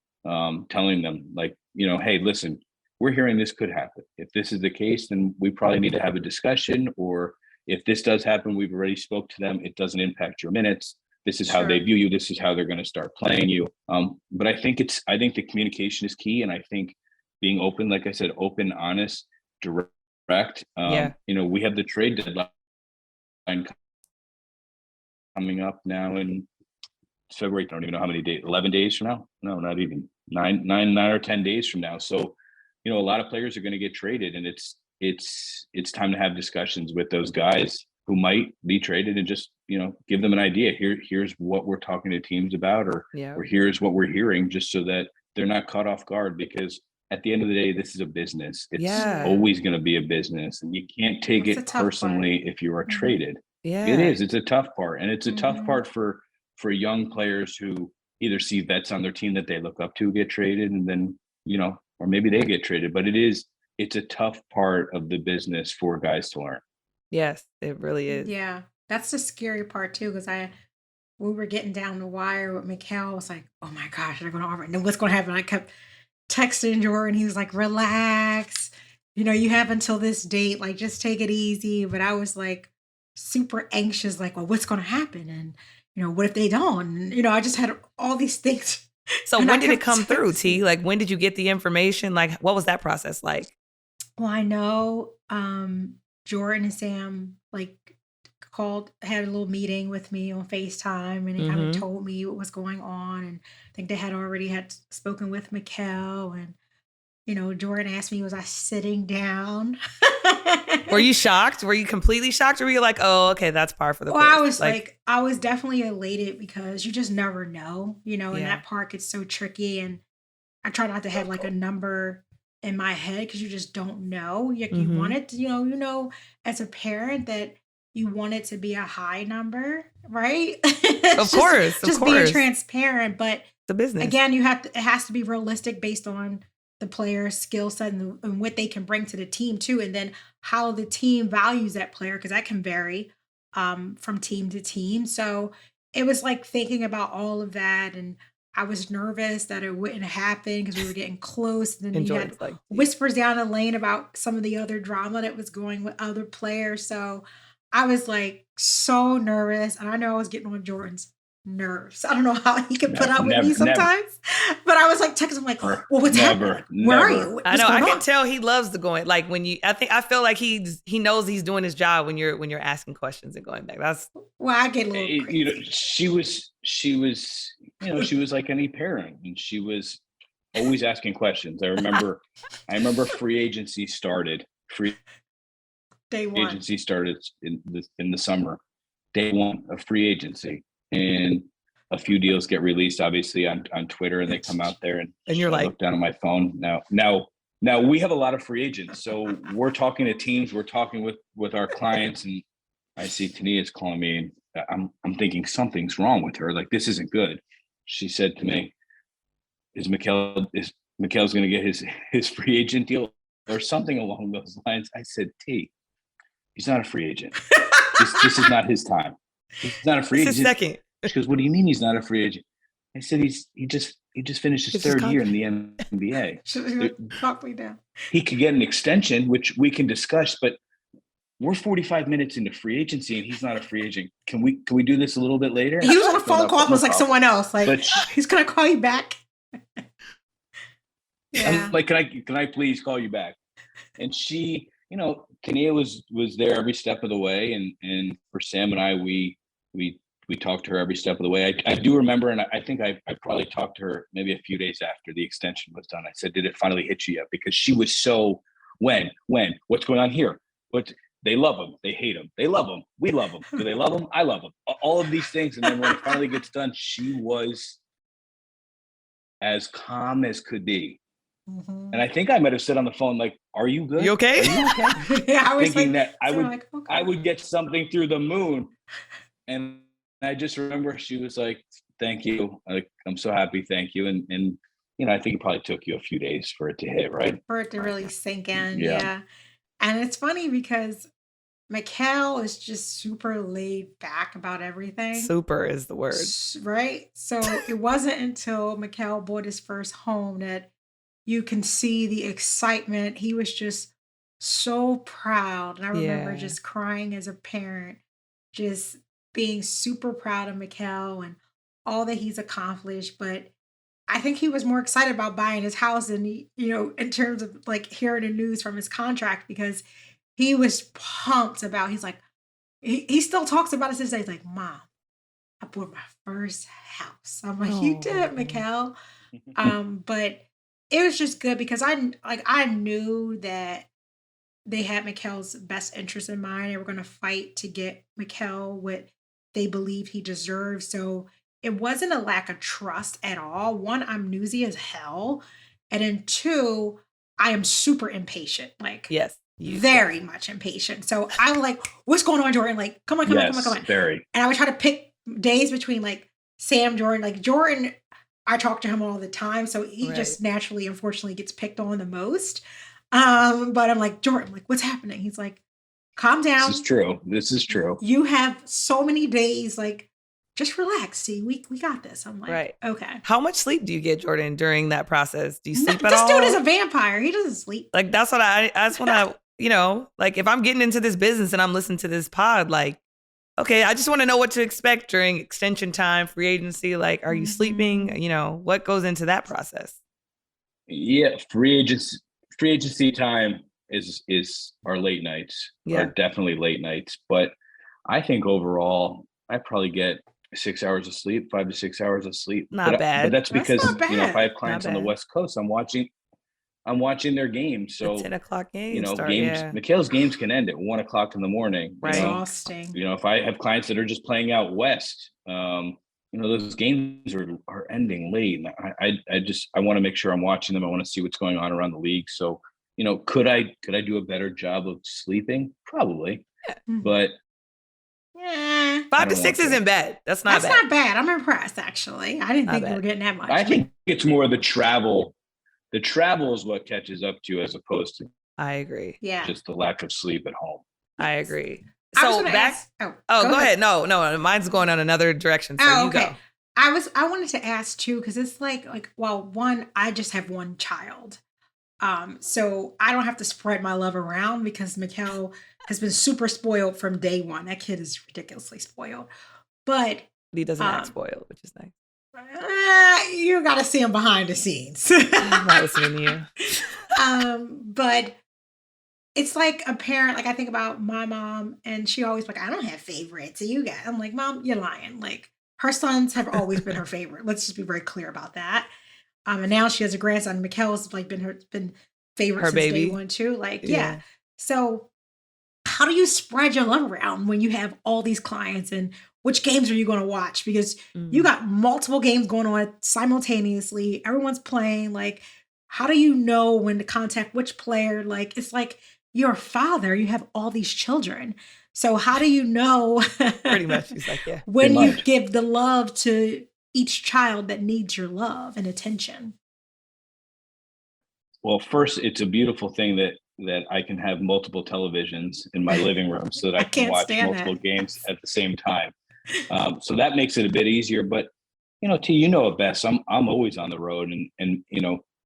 telling them like, hey, listen, we're hearing this could happen. If this is the case, then we probably need to have a discussion. Or if this does happen, we've already spoke to them. It doesn't impact your minutes. This is how they view you. This is how they're going to start playing you. But I think the communication is key. And I think being open, like I said, open, honest, direct. We have the trade deadline coming up now in February. I don't even know how many days, 11 days from now. No, not even nine or 10 days from now. So, a lot of players are going to get traded, and it's time to have discussions with those guys who might be traded and just, give them an idea. Here's what we're talking to teams about, or here's what we're hearing, just so that they're not caught off guard, because at the end of the day, this is a business. It's always going to be a business, and you can't take it personally if you are traded. It is. It's a tough part. And it's a tough part for young players who either see vets on their team that they look up to get traded, and then, or maybe they get traded, but it's a tough part of the business for guys to learn. Yes, it really is. Yeah. That's the scary part too, because we were getting down the wire with Mikal. I was like, oh my gosh, they're going to offer. And then what's going to happen? I kept texting Jordan. He was like, relax. You have until this date. Like, just take it easy. But I was like super anxious, like, well, what's going to happen? And, what if they don't? And, I just had all these things. So when did it come through, T? Like, when did you get the information? Like, what was that process like? Well, I know Jordan and Sam like had a little meeting with me on FaceTime, and he kind of Mm-hmm. told me what was going on. And I think they had already had spoken with Mikal, and Jordan asked me, was I sitting down? Were you shocked? Were you completely shocked, or were you like, oh, okay, that's par for the Well, course? I was like, I was definitely elated because you just never know, and Yeah. that part gets so tricky. And I try not to have like a number in my head because you just don't know. You Mhm. want it to, as a parent that you want it to be a high number, right? Of course, of just being course. transparent. But The business. again, it has to be realistic based on the player's skill set and what they can bring to the team too, and then how the team values that player, because that can vary from team to team. So it was like thinking about all of that, and I was nervous that it wouldn't happen because we were getting close. And then And you had Jordan's like, whispers down the lane about some of the other drama that was going with other players. So I was like so nervous, and I know I was getting on Jordan's nerves. I don't know how he can put up with me sometimes, but I was like texting him like, well, what's happening? Where are you? I know. I can tell he loves the going. Like when I feel like he knows he's doing his job when you're asking questions and going back. That's well, I get a little crazy. She was like any parent, and she was always asking questions. I remember free agency started. Day one. Agency started in the summer. Day one of free agency. And a few deals get released, obviously, on Twitter, and they come out there, and you're like, look down at my phone. Now we have a lot of free agents, so we're talking to teams, we're talking with our clients, and I see Tyneeha's calling me, and I'm thinking something's wrong with her. Like, this isn't good. She said to me, Mikal's going to get his free agent deal or something along those lines. I said, T, he's not a free agent. This is not his time. He's not a free agent. Second. She goes, what do you mean he's not a free agent? I said, he just finished his third year in the NBA. Talk me down. He could get an extension, which we can discuss, but we're 45 minutes into free agency and he's not a free agent. Can we do this a little bit later? He was on a phone call. It was like someone else. Like, he's gonna call you back. Yeah. I'm like, can I please call you back? And she, Tyneeha was there every step of the way, and for Sam and I, we talked to her every step of the way. I do remember, and I think I probably talked to her maybe a few days after the extension was done. I said, did it finally hit you yet? Because she was so, when, what's going on here? They love him, they hate him, they love him, we love him. Do they love him? I love him. All of these things. And then when it finally gets done, she was as calm as could be. Mm-hmm. And I think I might have said on the phone, like, are you good? You okay? Are you okay? Yeah, I was thinking that I would get something through the moon. And I just remember she was like, thank you. Like, I'm so happy. Thank you. And I think it probably took you a few days for it to hit, right? For it to really sink in. Yeah. And it's funny because Mikal is just super laid back about everything. Super is the word. Right? So it wasn't until Mikal bought his first home that you can see the excitement. He was just so proud. And I remember just crying as a parent, just being super proud of Mikal and all that he's accomplished. But I think he was more excited about buying his house than in terms of like hearing the news from his contract, because he was pumped about, he's like, he still talks about it since he's like, Mom, I bought my first house. I'm like, you did, Mikal. But it was just good because I knew that they had Mikal's best interest in mind. They were going to fight to get Mikal what they believe he deserves. So it wasn't a lack of trust at all. One, I'm newsy as hell. And then two, I am super impatient. Like, yes, very much impatient. So I'm like, what's going on, Jordan? Like, come on. Very. And I would try to pick days between like Sam, Jordan. Like Jordan, I talk to him all the time. So he just naturally, unfortunately, gets picked on the most. But I'm like, Jordan, like, what's happening? He's like, calm down. This is true. You have so many days, like, just relax. See, we got this. I'm like, okay. How much sleep do you get, Jordan, during that process? Do you sleep at all? This dude is a vampire. He doesn't sleep. Like, that's what like if I'm getting into this business and I'm listening to this pod, like, okay, I just want to know what to expect during extension time, free agency. Like, are you sleeping? What goes into that process? Yeah, free agency time is our late nights. Are definitely late nights. But I think overall, I probably get 6 hours of sleep, 5 to 6 hours of sleep. Not But bad. that's That's because, not if I bad. have Not clients on the bad. West Coast, I'm watching their games. The So, 10 o'clock game start. games, Yeah. Mikal's games can end at 1 o'clock in the morning. Right. Exhausting. If I have clients that are just playing out West, those games are ending late. And I want to make sure I'm watching them. I want to see what's going on around the league. So, could I do a better job of sleeping? Probably, but Yeah. 5 to 6 isn't bad. That's not That's bad. not bad. I'm impressed, actually. I didn't Not think you bad. were getting that much. I think it's more the travel. The travel is what catches up to you as opposed to I agree. Yeah. just the lack of sleep at home. I agree. I was So gonna back. ask, Go ahead. No, mine's going on another direction. So you okay. go. I wanted to ask too, because it's well, one, I just have one child. So I don't have to spread my love around because Mikal has been super spoiled from day one. That kid is ridiculously spoiled. But He doesn't act spoiled, which is nice. you got to see him behind the scenes. I'm not listening to you. But it's like a parent, like I think about my mom, and she always I don't have favorites. So you got, I'm like, Mom, you're lying. Like her sons have always been her favorite. Let's just be very clear about that. And now she has a grandson. Mikel's been favorite Her since baby. day one too. Yeah. So how do you spread your love around when you have all these clients, and which games are you going to watch? Because you got multiple games going on simultaneously. Everyone's playing. How do you know when to contact which player? It's like you're a father. You have all these children. So how do you know Pretty much. He's like, yeah. when you give the love to each child that needs your love and attention? Well, first, it's a beautiful thing that I can have multiple televisions in my living room so that I can watch multiple games at the same time. So that makes it a bit easier. But T, it best. I'm always on the road, and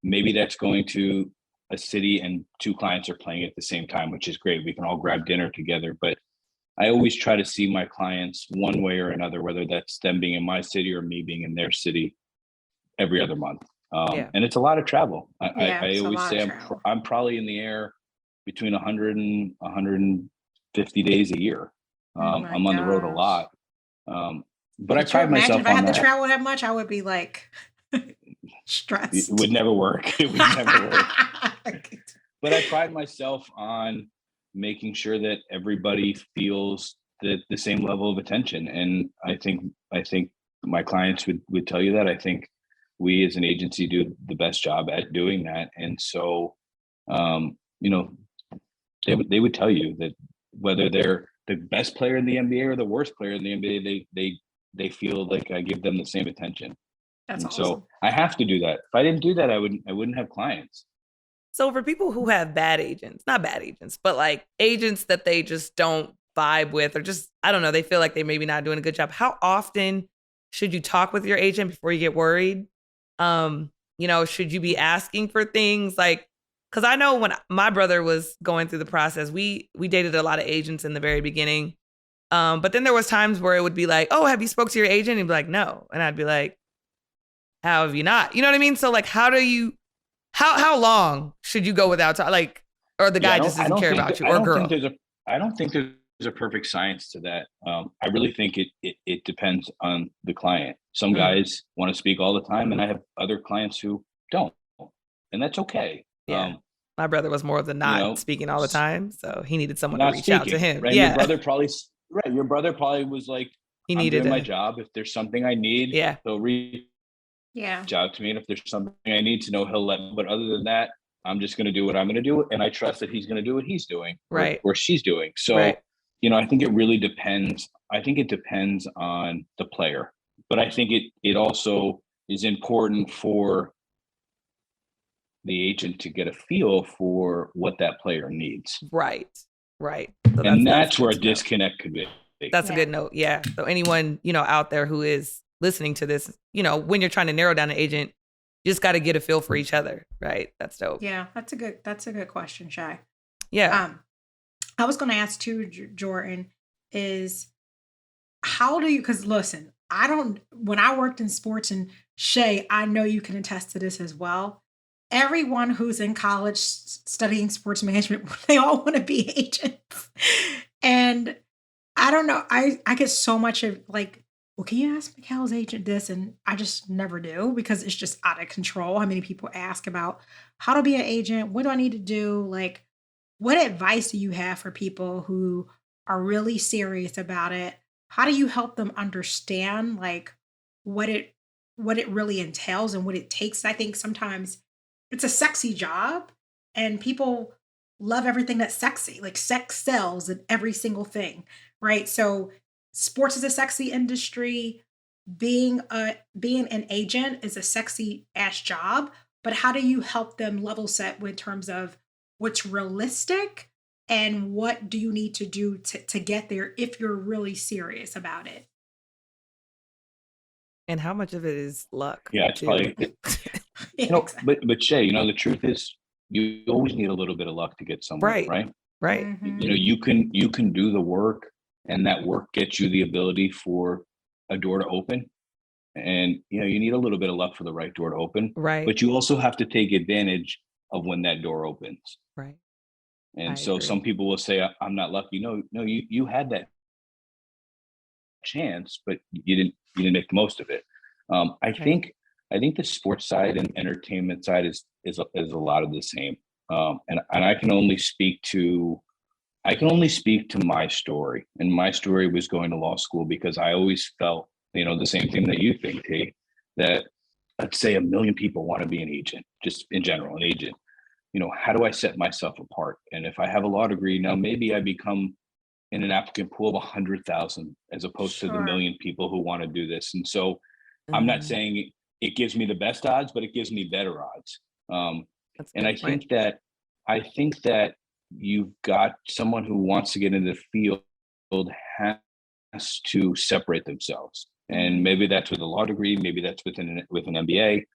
maybe that's going to a city and two clients are playing at the same time, which is great. We can all grab dinner together. But I always try to see my clients one way or another, whether that's them being in my city or me being in their city every other month. And it's a lot of travel. I always say I'm probably in the air between 100 and 150 days a year. I'm on the road a lot. But I pride myself on that. If I had to travel that much, I would be stressed. It would never work. It would never work. But I pride myself on making sure that everybody feels the same level of attention. And I think my clients would tell you that. I think we as an agency do the best job at doing that. And so, they would tell you that whether they're the best player in the NBA or the worst player in the NBA, they feel like I give them the same attention. That's and awesome. So I have to do that. If I didn't do that, I wouldn't have clients. So for people who have bad agents, not bad agents, but agents that they just don't vibe with, or just, I don't know, they feel like they maybe not doing a good job. How often should you talk with your agent before you get worried? Should you be asking for things because I know when my brother was going through the process, we dated a lot of agents in the very beginning. But then there was times where it would be like, oh, have you spoke to your agent? And he'd be like, no. And I'd be like, how have you not? You know what I mean? So how long should you go without talking? Or the guy just doesn't care about you, or girl? I don't think there's a perfect science to that. I really think it depends on the client. Some guys want to speak all the time, and I have other clients who don't, and that's okay. Yeah. My brother was more of the not speaking all the time, so he needed someone to reach out to him. Right? Yeah. Your brother probably was like, he needed my job. If there's something I need, he'll reach out to me, and if there's something I need to know, he'll let me. But other than that, I'm just going to do what I'm going to do, and I trust that he's going to do what he's doing, or she's doing. So, I think it really depends. I think it depends on the player, but I think it also is important for the agent to get a feel for what that player needs. Right. So and that's where a disconnect could be. That's a good note. Yeah. So anyone, out there who is listening to this, when you're trying to narrow down an agent, you just got to get a feel for each other. Right. That's dope. Yeah. That's a good question, Shea. Yeah. I was going to ask too, Jordan, is how do you, because listen, when I worked in sports, and Shea, I know you can attest to this as well. Everyone who's in college studying sports management, they all want to be agents. And I don't know. I get so much of like, well, can you ask Mikal's agent this? And I just never do because it's just out of control. How many people ask about how to be an agent? What do I need to do? Like, what advice do you have for people who are really serious about it? How do you help them understand like what it what it really entails and what it takes? I think sometimes it's a sexy job and people love everything that's sexy. Like sex sells in every single thing, right? So sports is a sexy industry. Being an agent is a sexy ass job, but how do you help them level set in terms of what's realistic and what do you need to do to get there if you're really serious about it? And how much of it is luck Yeah, it's too? probably Yeah, but exactly. Shay, the truth is you always need a little bit of luck to get somewhere, Right. right? Right. Hmm. You can do the work, and that work gets you the ability for a door to open. And you need a little bit of luck for the right door to open, Right. but you also have to take advantage of when that door opens. Right. And I so some agree. people will say, I'm not lucky. No, you had that chance, but you didn't make the most of it. I Right. think I think the sports side and entertainment side is a lot of the same. And I can only speak to my story, and my story was going to law school because I always felt the same thing that you think, Tate, that let's say a million people want to be an agent, just in general, an agent. How do I set myself apart? And if I have a law degree now, maybe I become in an applicant pool of 100,000 as opposed to the Sure. million people who want to do this. And so I'm not Mhm. saying it gives me the best odds, but it gives me better odds. Um, That's a and good point. I think that you've got someone who wants to get into the field has to separate themselves. And Mhm. maybe that's with a law degree, maybe that's with an MBA,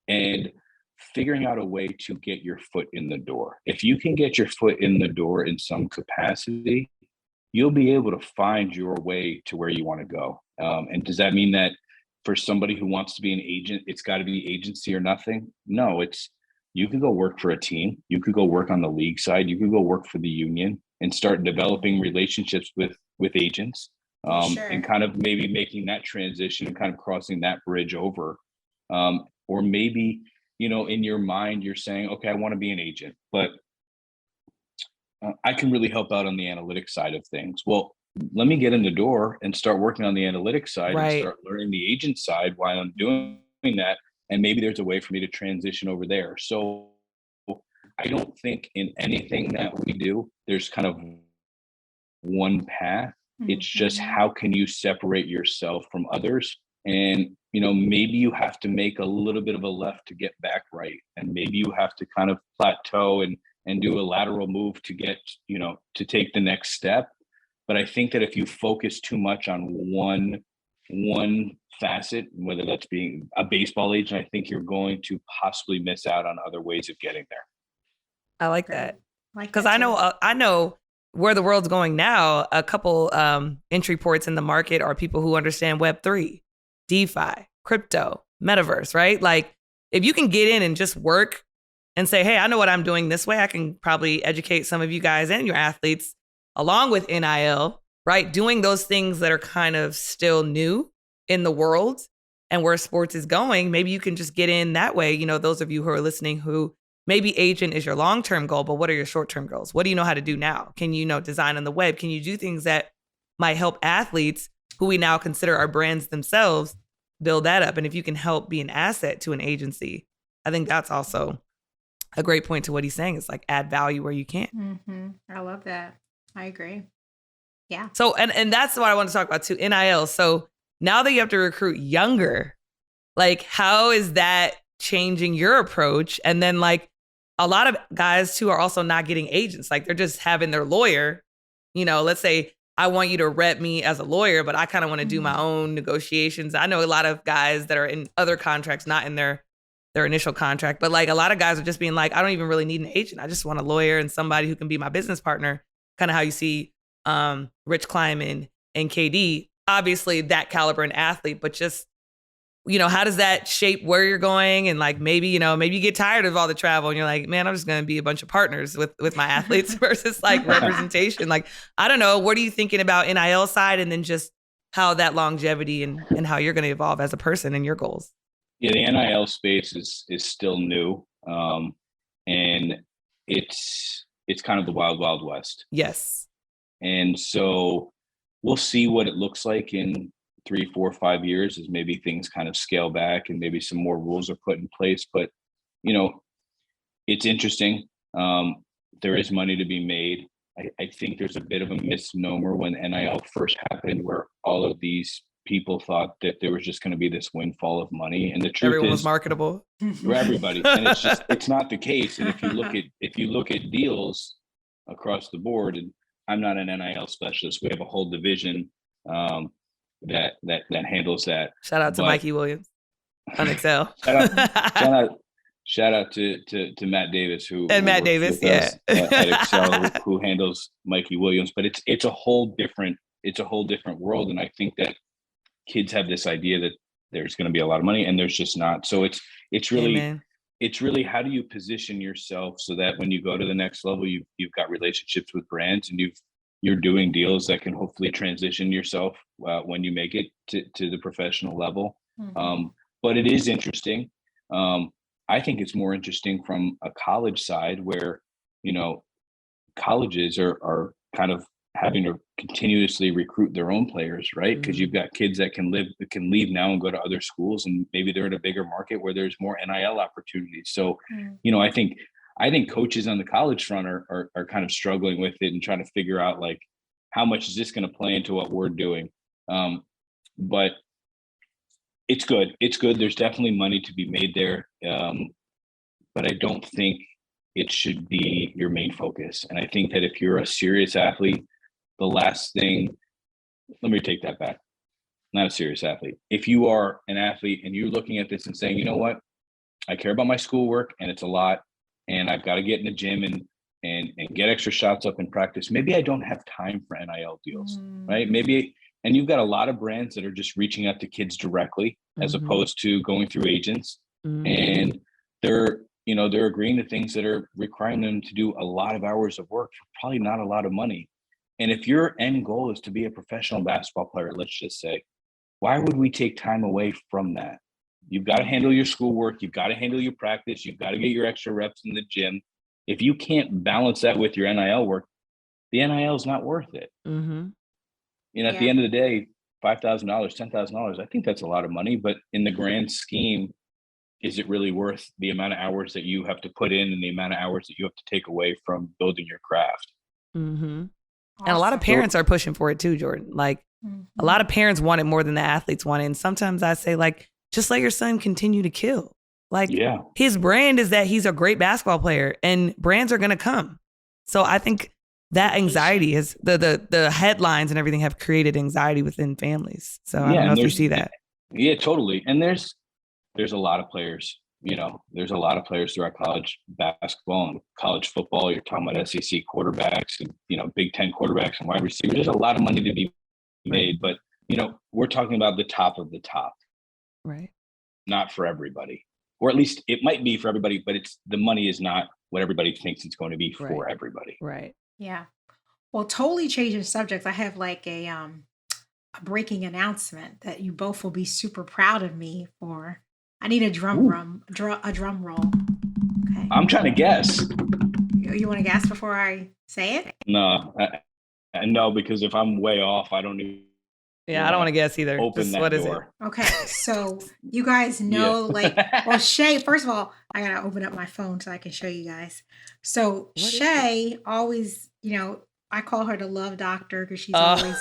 and figuring out a way to get your foot in the door. If you can get your foot in the door in some capacity, you'll be able to find your way to where you want to go. And does that mean that for somebody who wants to be an agent, it's got to be agency or nothing? No, it's you could go work for a team, you could go work on the league side, you could go work for the union and start developing Mhm. relationships with agents, For and sure. kind of maybe making that transition and kind of crossing that bridge over. Or maybe in your mind you're saying, okay, I want to be an agent, but I can really help out on the analytics side of things. Well, let me get in the door and start working on the analytics side and Right. start learning the agent side while I'm Mhm. doing that. And maybe there's a way for me to transition over there. So I don't think in anything that we do, there's kind of one path. It's just Mhm. how can you separate yourself from others? And maybe you have to make a little bit of a left to get back right. And maybe you have to kind of plateau and do a lateral move to get, to take the next step. But I think that if you focus too much on one facet, whether that's being a baseball agent, I think you're going to possibly miss out on other ways of getting there. I like Great. that. Like Because that too. I know where the world's going now. A couple entry ports in the market are people who understand Web3, DeFi, crypto, metaverse, right? Like if you can get in and just work and say, hey, I know what I'm doing this way, I can probably educate some of you guys and your athletes along with NIL, right? Doing those things that are kind of still new in the world and where sports is going. Maybe you can just get in that way. Those of you who are listening who maybe agent is your long-term goal, but what are your short-term goals? What do you know how to do now? Can you design on the web? Can you do things that might help athletes who we now consider our brands themselves build that up? And if you can help be an asset to an agency, I think that's also a great point to what he's saying. It's like add value where you can. I love that. I agree. Yeah. So, and that's what I want to talk about too, NIL. So now that you have to recruit younger, like how is that changing your approach? And then like a lot of guys too are also not getting agents. Like they're just having their lawyer, let's say I want you to rep me as a lawyer, but I kind of want to do my Mhm. own negotiations. I know a lot of guys that are in other contracts, not in their initial contract, but like a lot of guys are just being like, I don't even really need an agent. I just want a lawyer and somebody who can be my business partner. Kind of how you see Rich Kleiman and KD, obviously that caliber an athlete, but just how does that shape where you're going? And like, maybe you get tired of all the travel and you're like, man, I'm just going to be a bunch of partners with my athletes versus like representation. Like, I don't know. What are you thinking about NIL side, and then just how that longevity and how you're going to evolve as a person and your goals? Yeah, the NIL space is still new. And it's kind of the wild, wild west. Yes. And so we'll see what it looks like in 3, 4, 5 years as maybe things kind of scale back and maybe some more rules are put in place. But, it's interesting. There is money to be made. I think there's a bit of a misnomer when NIL first happened, where all of these people thought that there was just going to be this windfall of money. And the truth everyone is, was marketable for everybody. And it's not the case. And if you look at deals across the board, and I'm not an NIL specialist, we have a whole division that handles that. Shout out to Mikey Williams on Excel. Shout out to Matt Davis, who Matt works Davis, with us at Excel, who handles Mikey Williams. But it's a whole different world, and I think that kids have this idea that there's going to be a lot of money, and there's just not. So it's really how do you position yourself so that when you go to the next level, you've got relationships with brands, and you're doing deals that can hopefully transition yourself when you make it to the professional level. Mm-hmm. But it is interesting. I think it's more interesting from a college side, where colleges are kind of having to continuously recruit their own players, right? Because you've got kids that can leave now and go to other schools, and maybe they're in a bigger market where there's more NIL opportunities. So, I think coaches on the college front are kind of struggling with it and trying to figure out, like, how much is this going to play into what we're doing? But it's good. It's good. There's definitely money to be made there. But I don't think it should be your main focus. And I think that if you're a serious athlete, the last thing, let me take that back. Not a serious athlete. If you are an athlete and you're looking at this and saying, you know what, I care about my schoolwork and it's a lot, and I've got to get in the gym and get extra shots up in practice. Maybe I don't have time for NIL deals, right? Maybe, and you've got a lot of brands that are just reaching out to kids directly as opposed to going through agents. And they're agreeing to things that are requiring them to do a lot of hours of work for probably not a lot of money. And if your end goal is to be a professional basketball player, let's just say, why would we take time away from that? You've got to handle your schoolwork. You've got to handle your practice. You've got to get your extra reps in the gym. If you can't balance that with your NIL work, the NIL is not worth it. At the end of the day, $5,000, $10,000, I think that's a lot of money. But in the grand scheme, is it really worth the amount of hours that you have to put in and the amount of hours that you have to take away from building your craft? And a lot of parents are pushing for it too, Jordan. Like, a lot of parents want it more than the athletes want it. And sometimes I say, like, just let your son continue to kill. Like, his brand is that he's a great basketball player, and brands are going to come. So I think that anxiety is the headlines and everything have created anxiety within families. So I don't know if you see that. Yeah, totally. And there's a lot of players, there's a lot of players throughout college basketball and college football. You're talking about SEC quarterbacks and, Big Ten quarterbacks and wide receivers. There's a lot of money to be made, but, we're talking about the top of the top. Right. Not for everybody, or at least it might be for everybody, but the money is not what everybody thinks it's going to be for everybody. Right. Yeah. Well, totally changing subjects. I have like a breaking announcement that you both will be super proud of me for. I need a drum roll. Okay. I'm trying to guess. You want to guess before I say it? No, no, because if I'm way off, I don't even. Yeah, I don't want to guess either. Open that door. Okay, so you guys know, well, Shea, first of all, I got to open up my phone so I can show you guys. So Shea always, I call her the love doctor because she's always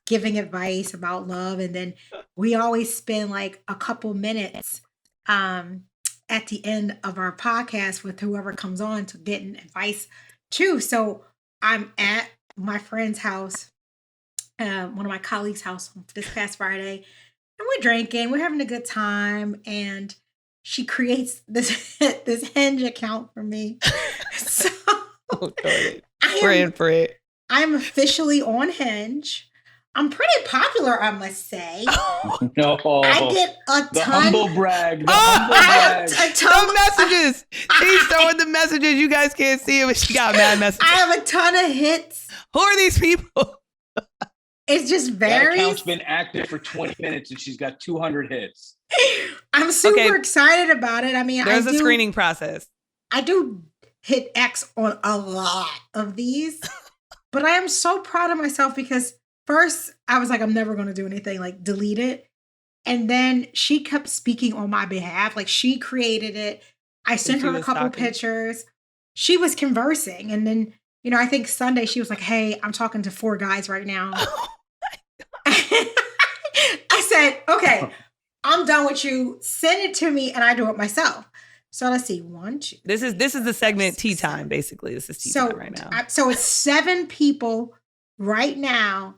giving advice about love. And then we always spend like a couple minutes at the end of our podcast with whoever comes on to getting advice too. So I'm at my friend's house, one of my colleagues' house this past Friday, and we're drinking, we're having a good time, and she creates this Hinge account for me. So praying for it. I'm officially on Hinge. I'm pretty popular, I must say. No, I get a the ton. humble brag. The Oh, humble I brag. have a ton. The messages. She's throwing the messages. You guys can't see it, but she got mad messages. I have a ton of hits. Who are these people? It's just That varies. account's been active for 20 minutes and she's got 200 hits. I'm super excited about it. I mean, There's a screening process. I do hit X on a lot of these, but I am so proud of myself because first I was like, I'm never going to do anything, like delete it. And then she kept speaking on my behalf. Like she created it. I sent her a couple pictures. She was conversing. And then, you know, I think Sunday she was like, hey, I'm talking to 4 guys right now. I said, okay, I'm done with you. Send it to me and I do it myself. So let's see. 1, 2. This is the segment tea time, basically. This is tea time right now. So it's 7 people right now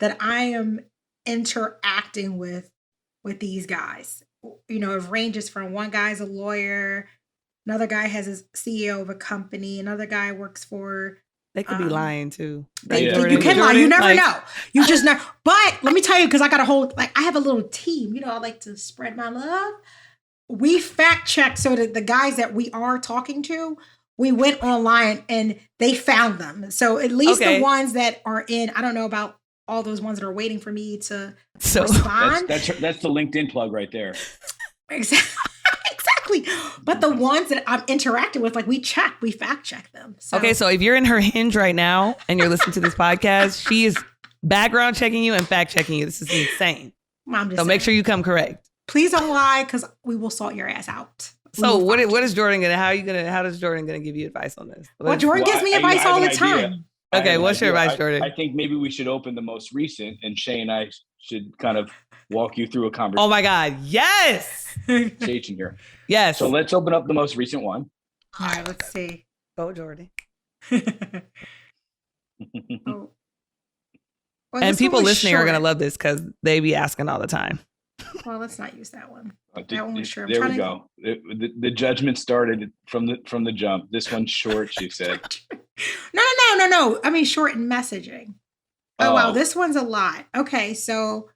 that I am interacting with these guys. You know, it ranges from one guy's a lawyer, another guy has a CEO of a company, another guy works for. They could be lying too. You can lie. You never know. You just know. But let me tell you, because I got a whole, like, I have a little team. You know, I like to spread my love. We fact check so that the guys that we are talking to, we went online and they found them. So at least the ones that are in, I don't know about all those ones that are waiting for me to respond. That's the LinkedIn plug right there. Exactly. But the ones that I'm interacting with, like we fact check them. So. Okay, so if you're in her Hinge right now and you're listening to this podcast, she is background checking you and fact checking you. This is insane. So make sure you come correct. Please don't lie, because we will salt your ass out. So what is Jordan gonna? How does Jordan gonna give you advice on this? Well, Jordan gives me advice all the time. Okay, what's your advice, Jordan? I think maybe we should open the most recent, and Shea and I should kind of walk you through a conversation. Oh my God, yes! Station here. Yes. So let's open up the most recent one. All right, let's see. Go, Jordan. Well, and people listening are gonna love this because they be asking all the time. Well, let's not use that one. That one was short. There we go. The judgment started from the jump. This one's short, she said. No. I mean, short in messaging. Oh, wow. This one's a lot. Okay, so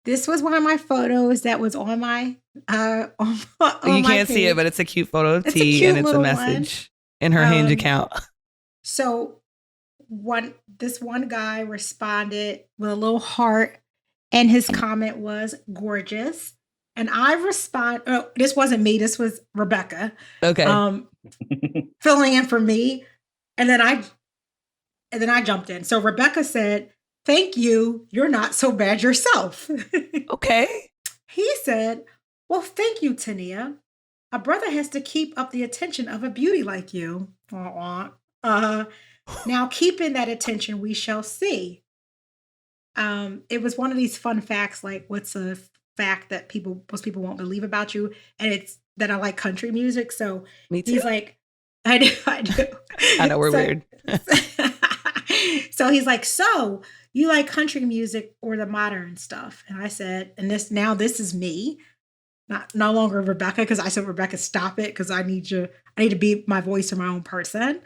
this was one of my photos that was on my on you can't see it, but it's a cute photo of T, and it's a message in her Hinge account. So this one guy responded with a little heart, and his comment was gorgeous. And I respond. Oh, this wasn't me. This was Rebecca. Okay. Filling in for me, and then I jumped in. So Rebecca said, "Thank you. You're not so bad yourself." Okay. He said, "Well, thank you, Tyneeha. A brother has to keep up the attention of a beauty like you. Now keeping that attention, we shall see." It was one of these fun facts, like what's a fact that most people won't believe about you, and it's that I like country music. So me too. He's like, I do. I know we're weird. So he's like, so you like country music or the modern stuff? And I said, and this is me, no longer Rebecca, because I said, Rebecca, stop it, because I need to be my voice or my own person.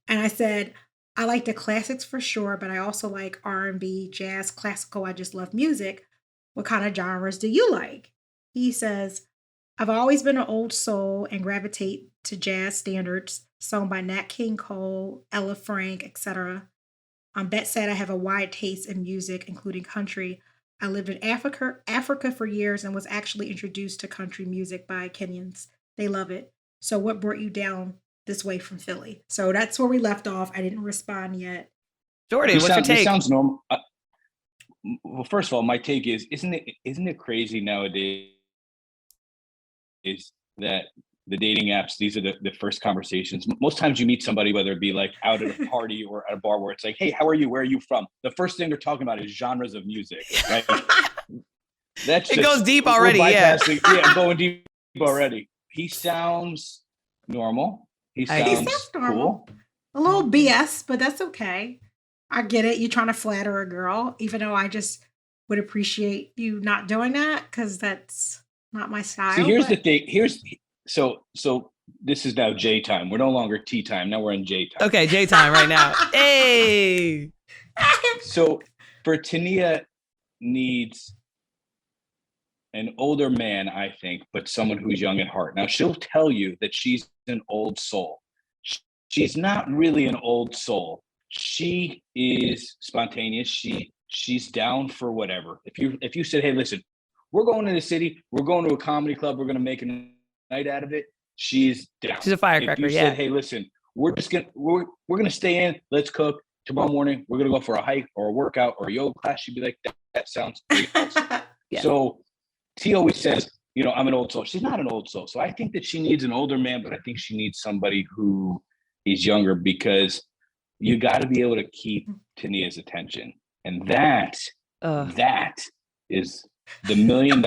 And I said, I like the classics for sure, but I also like R&B, jazz, classical. I just love music. What kind of genres do you like? He says, I've always been an old soul and gravitate to jazz standards sung by Nat King Cole, Ella Frank, etc. That said, I have a wide taste in music, including country. I lived in Africa for years and was actually introduced to country music by Kenyans. They love it. So what brought you down this way from Philly? So that's where we left off. I didn't respond yet. Jordan, what's your take? This sounds normal. Well, first of all, my take is, isn't it crazy nowadays is that the dating apps, these are the first conversations. Most times you meet somebody, whether it be like out at a party or at a bar, where it's like, hey, how are you? Where are you from? The first thing they're talking about is genres of music, right? It goes deep already, yeah. Yeah, going deep already. He sounds normal. He sounds normal. Cool. A little BS, but that's okay. I get it. You're trying to flatter a girl, even though I just would appreciate you not doing that, because that's not my style. See, here's the thing. So this is now J time. We're no longer T time. Now we're in J time. Okay, J time right now. Hey. So for Tyneeha, needs an older man, I think, but someone who's young at heart. Now, she'll tell you that she's an old soul. She's not really an old soul. She is spontaneous. She's down for whatever. If you said, hey, listen, we're going to the city, we're going to a comedy club, we're going to make a night out of it, she's down. She's a firecracker. If you said, hey, listen, we're gonna stay in, let's cook. Tomorrow morning, we're gonna go for a hike or a workout or a yoga class, she'd be like, that sounds great. Yeah. So T always says, I'm an old soul. She's not an old soul. So I think that she needs an older man, but I think she needs somebody who is younger, because you got to be able to keep Tyneeha's attention. And that is the $1 million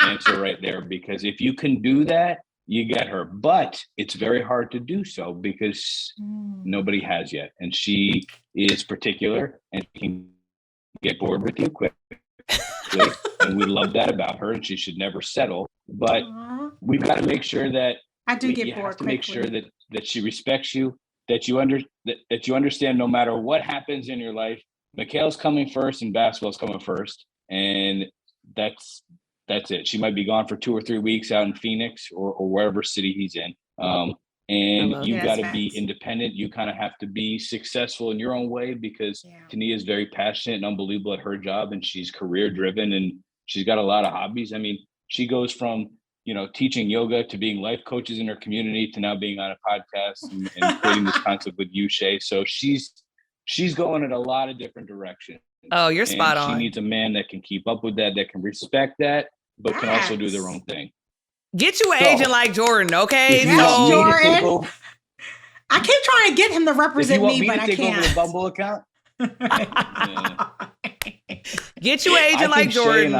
answer right there. Because if you can do that, you get her. But it's very hard to do so because nobody has yet. And she is particular and can get bored with you quickly. And we love that about her, and she should never settle. But we've got to make sure that you have to make sure that she respects you, that you understand no matter what happens in your life, Mikal's coming first and basketball's coming first, and that's it. She might be gone for 2 or 3 weeks out in Phoenix or wherever city he's in. And you got to be independent. You kind of have to be successful in your own way, because Tyneeha is very passionate and unbelievable at her job, and she's career driven, and she's got a lot of hobbies. I mean, she goes from teaching yoga to being life coaches in her community to now being on a podcast and creating this concept with you, Shea. So she's going in a lot of different directions. Oh, you're spot on. She needs a man that can keep up with that can respect that, but can also do their own thing. Get you an agent like Jordan, okay? Yes, Jordan. I keep trying to get him to represent me, but I can't. If you want me to take over the Bumble account? Get you an agent like Jordan.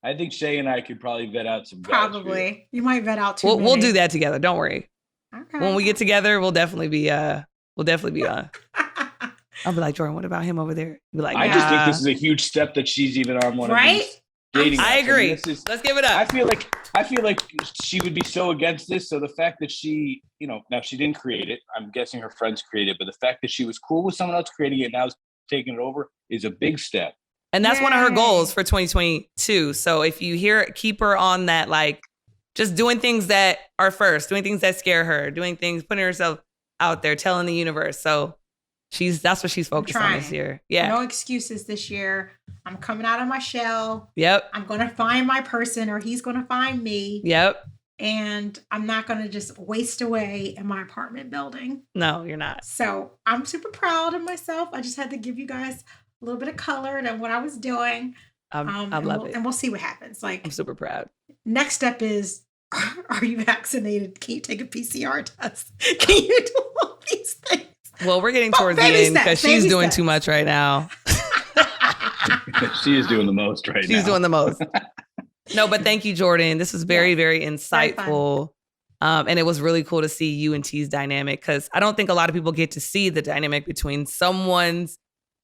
I think Shea and I could probably vet out some guys. Probably. You might vet out 2 We'll do that together. Don't worry. Okay. When we get together, we'll definitely be on. I'll be like, Jordan, what about him over there? Be like, I just think this is a huge step that she's even on one of these dating apps. I agree. Let's give it up. I feel like she would be so against this. So the fact that she, now she didn't create it. I'm guessing her friends created it, but the fact that she was cool with someone else creating it and now is taking it over is a big step. And that's one of her goals for 2022. So if you keep her on that, like just doing things that are first, doing things that scare her, putting herself out there, telling the universe. So that's what she's focused on this year. Yeah. No excuses this year. I'm coming out of my shell. Yep. I'm going to find my person, or he's going to find me. Yep. And I'm not going to just waste away in my apartment building. No, you're not. So I'm super proud of myself. I just had to give you guys a little bit of color to what I was doing. I love it. And we'll see what happens. Like, I'm super proud. Next step is, are you vaccinated? Can you take a PCR test? Can you do all these things? Well, we're getting towards the end because she's doing too much right now. She is doing the most right now. She's doing the most. No, but thank you, Jordan. This was very, very insightful. And it was really cool to see you and T's dynamic, because I don't think a lot of people get to see the dynamic between someone's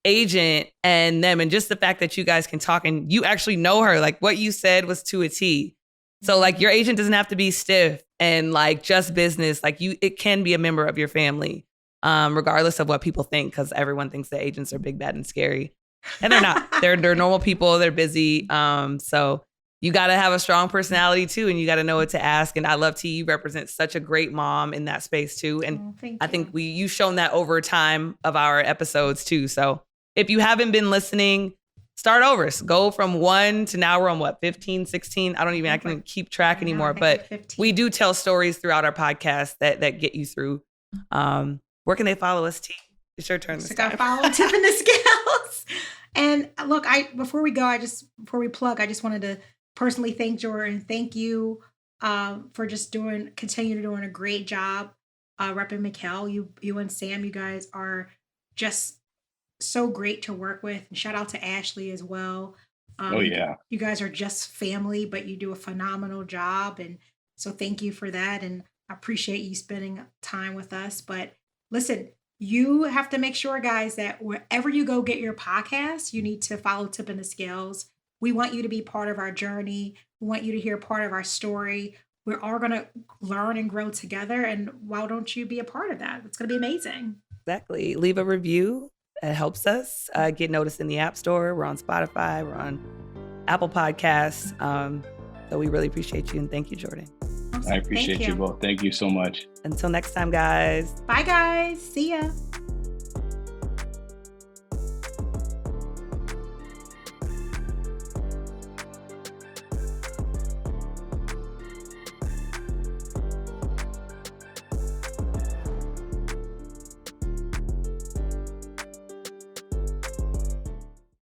agent and them. And just the fact that you guys can talk and you actually know her, like what you said was to a T. So like your agent doesn't have to be stiff and like just business. Like it can be a member of your family, regardless of what people think, because everyone thinks that agents are big, bad, and scary. And they're not. They're normal people. They're busy. So you got to have a strong personality too, and you got to know what to ask. And I love T. You represent such a great mom in that space too. And I think you've shown that over time of our episodes too. So if you haven't been listening, start over. So go from 1 to now we're on 15, 16. I can keep track anymore, but 15. We do tell stories throughout our podcast that get you through. Where can they follow us, T? It's your turn. Follow Tip in the Scales. And look, before we plug, I just wanted to personally thank Jordan. Thank you for just continue doing a great job repping Mikal. You and Sam, you guys are just so great to work with. And shout out to Ashley as well. You guys are just family, but you do a phenomenal job. And so thank you for that. And I appreciate you spending time with us. But listen, you have to make sure, guys, that wherever you go get your podcast, you need to follow Tip in the Scales. We want you to be part of our journey. We want you to hear part of our story. We're all going to learn and grow together. And why don't you be a part of that? It's going to be amazing. Exactly. Leave a review. It helps us get noticed in the App Store. We're on Spotify. We're on Apple Podcasts. So we really appreciate you. And thank you, Jordan. I appreciate you both. Thank you so much. Until next time, guys. Bye, guys. See ya.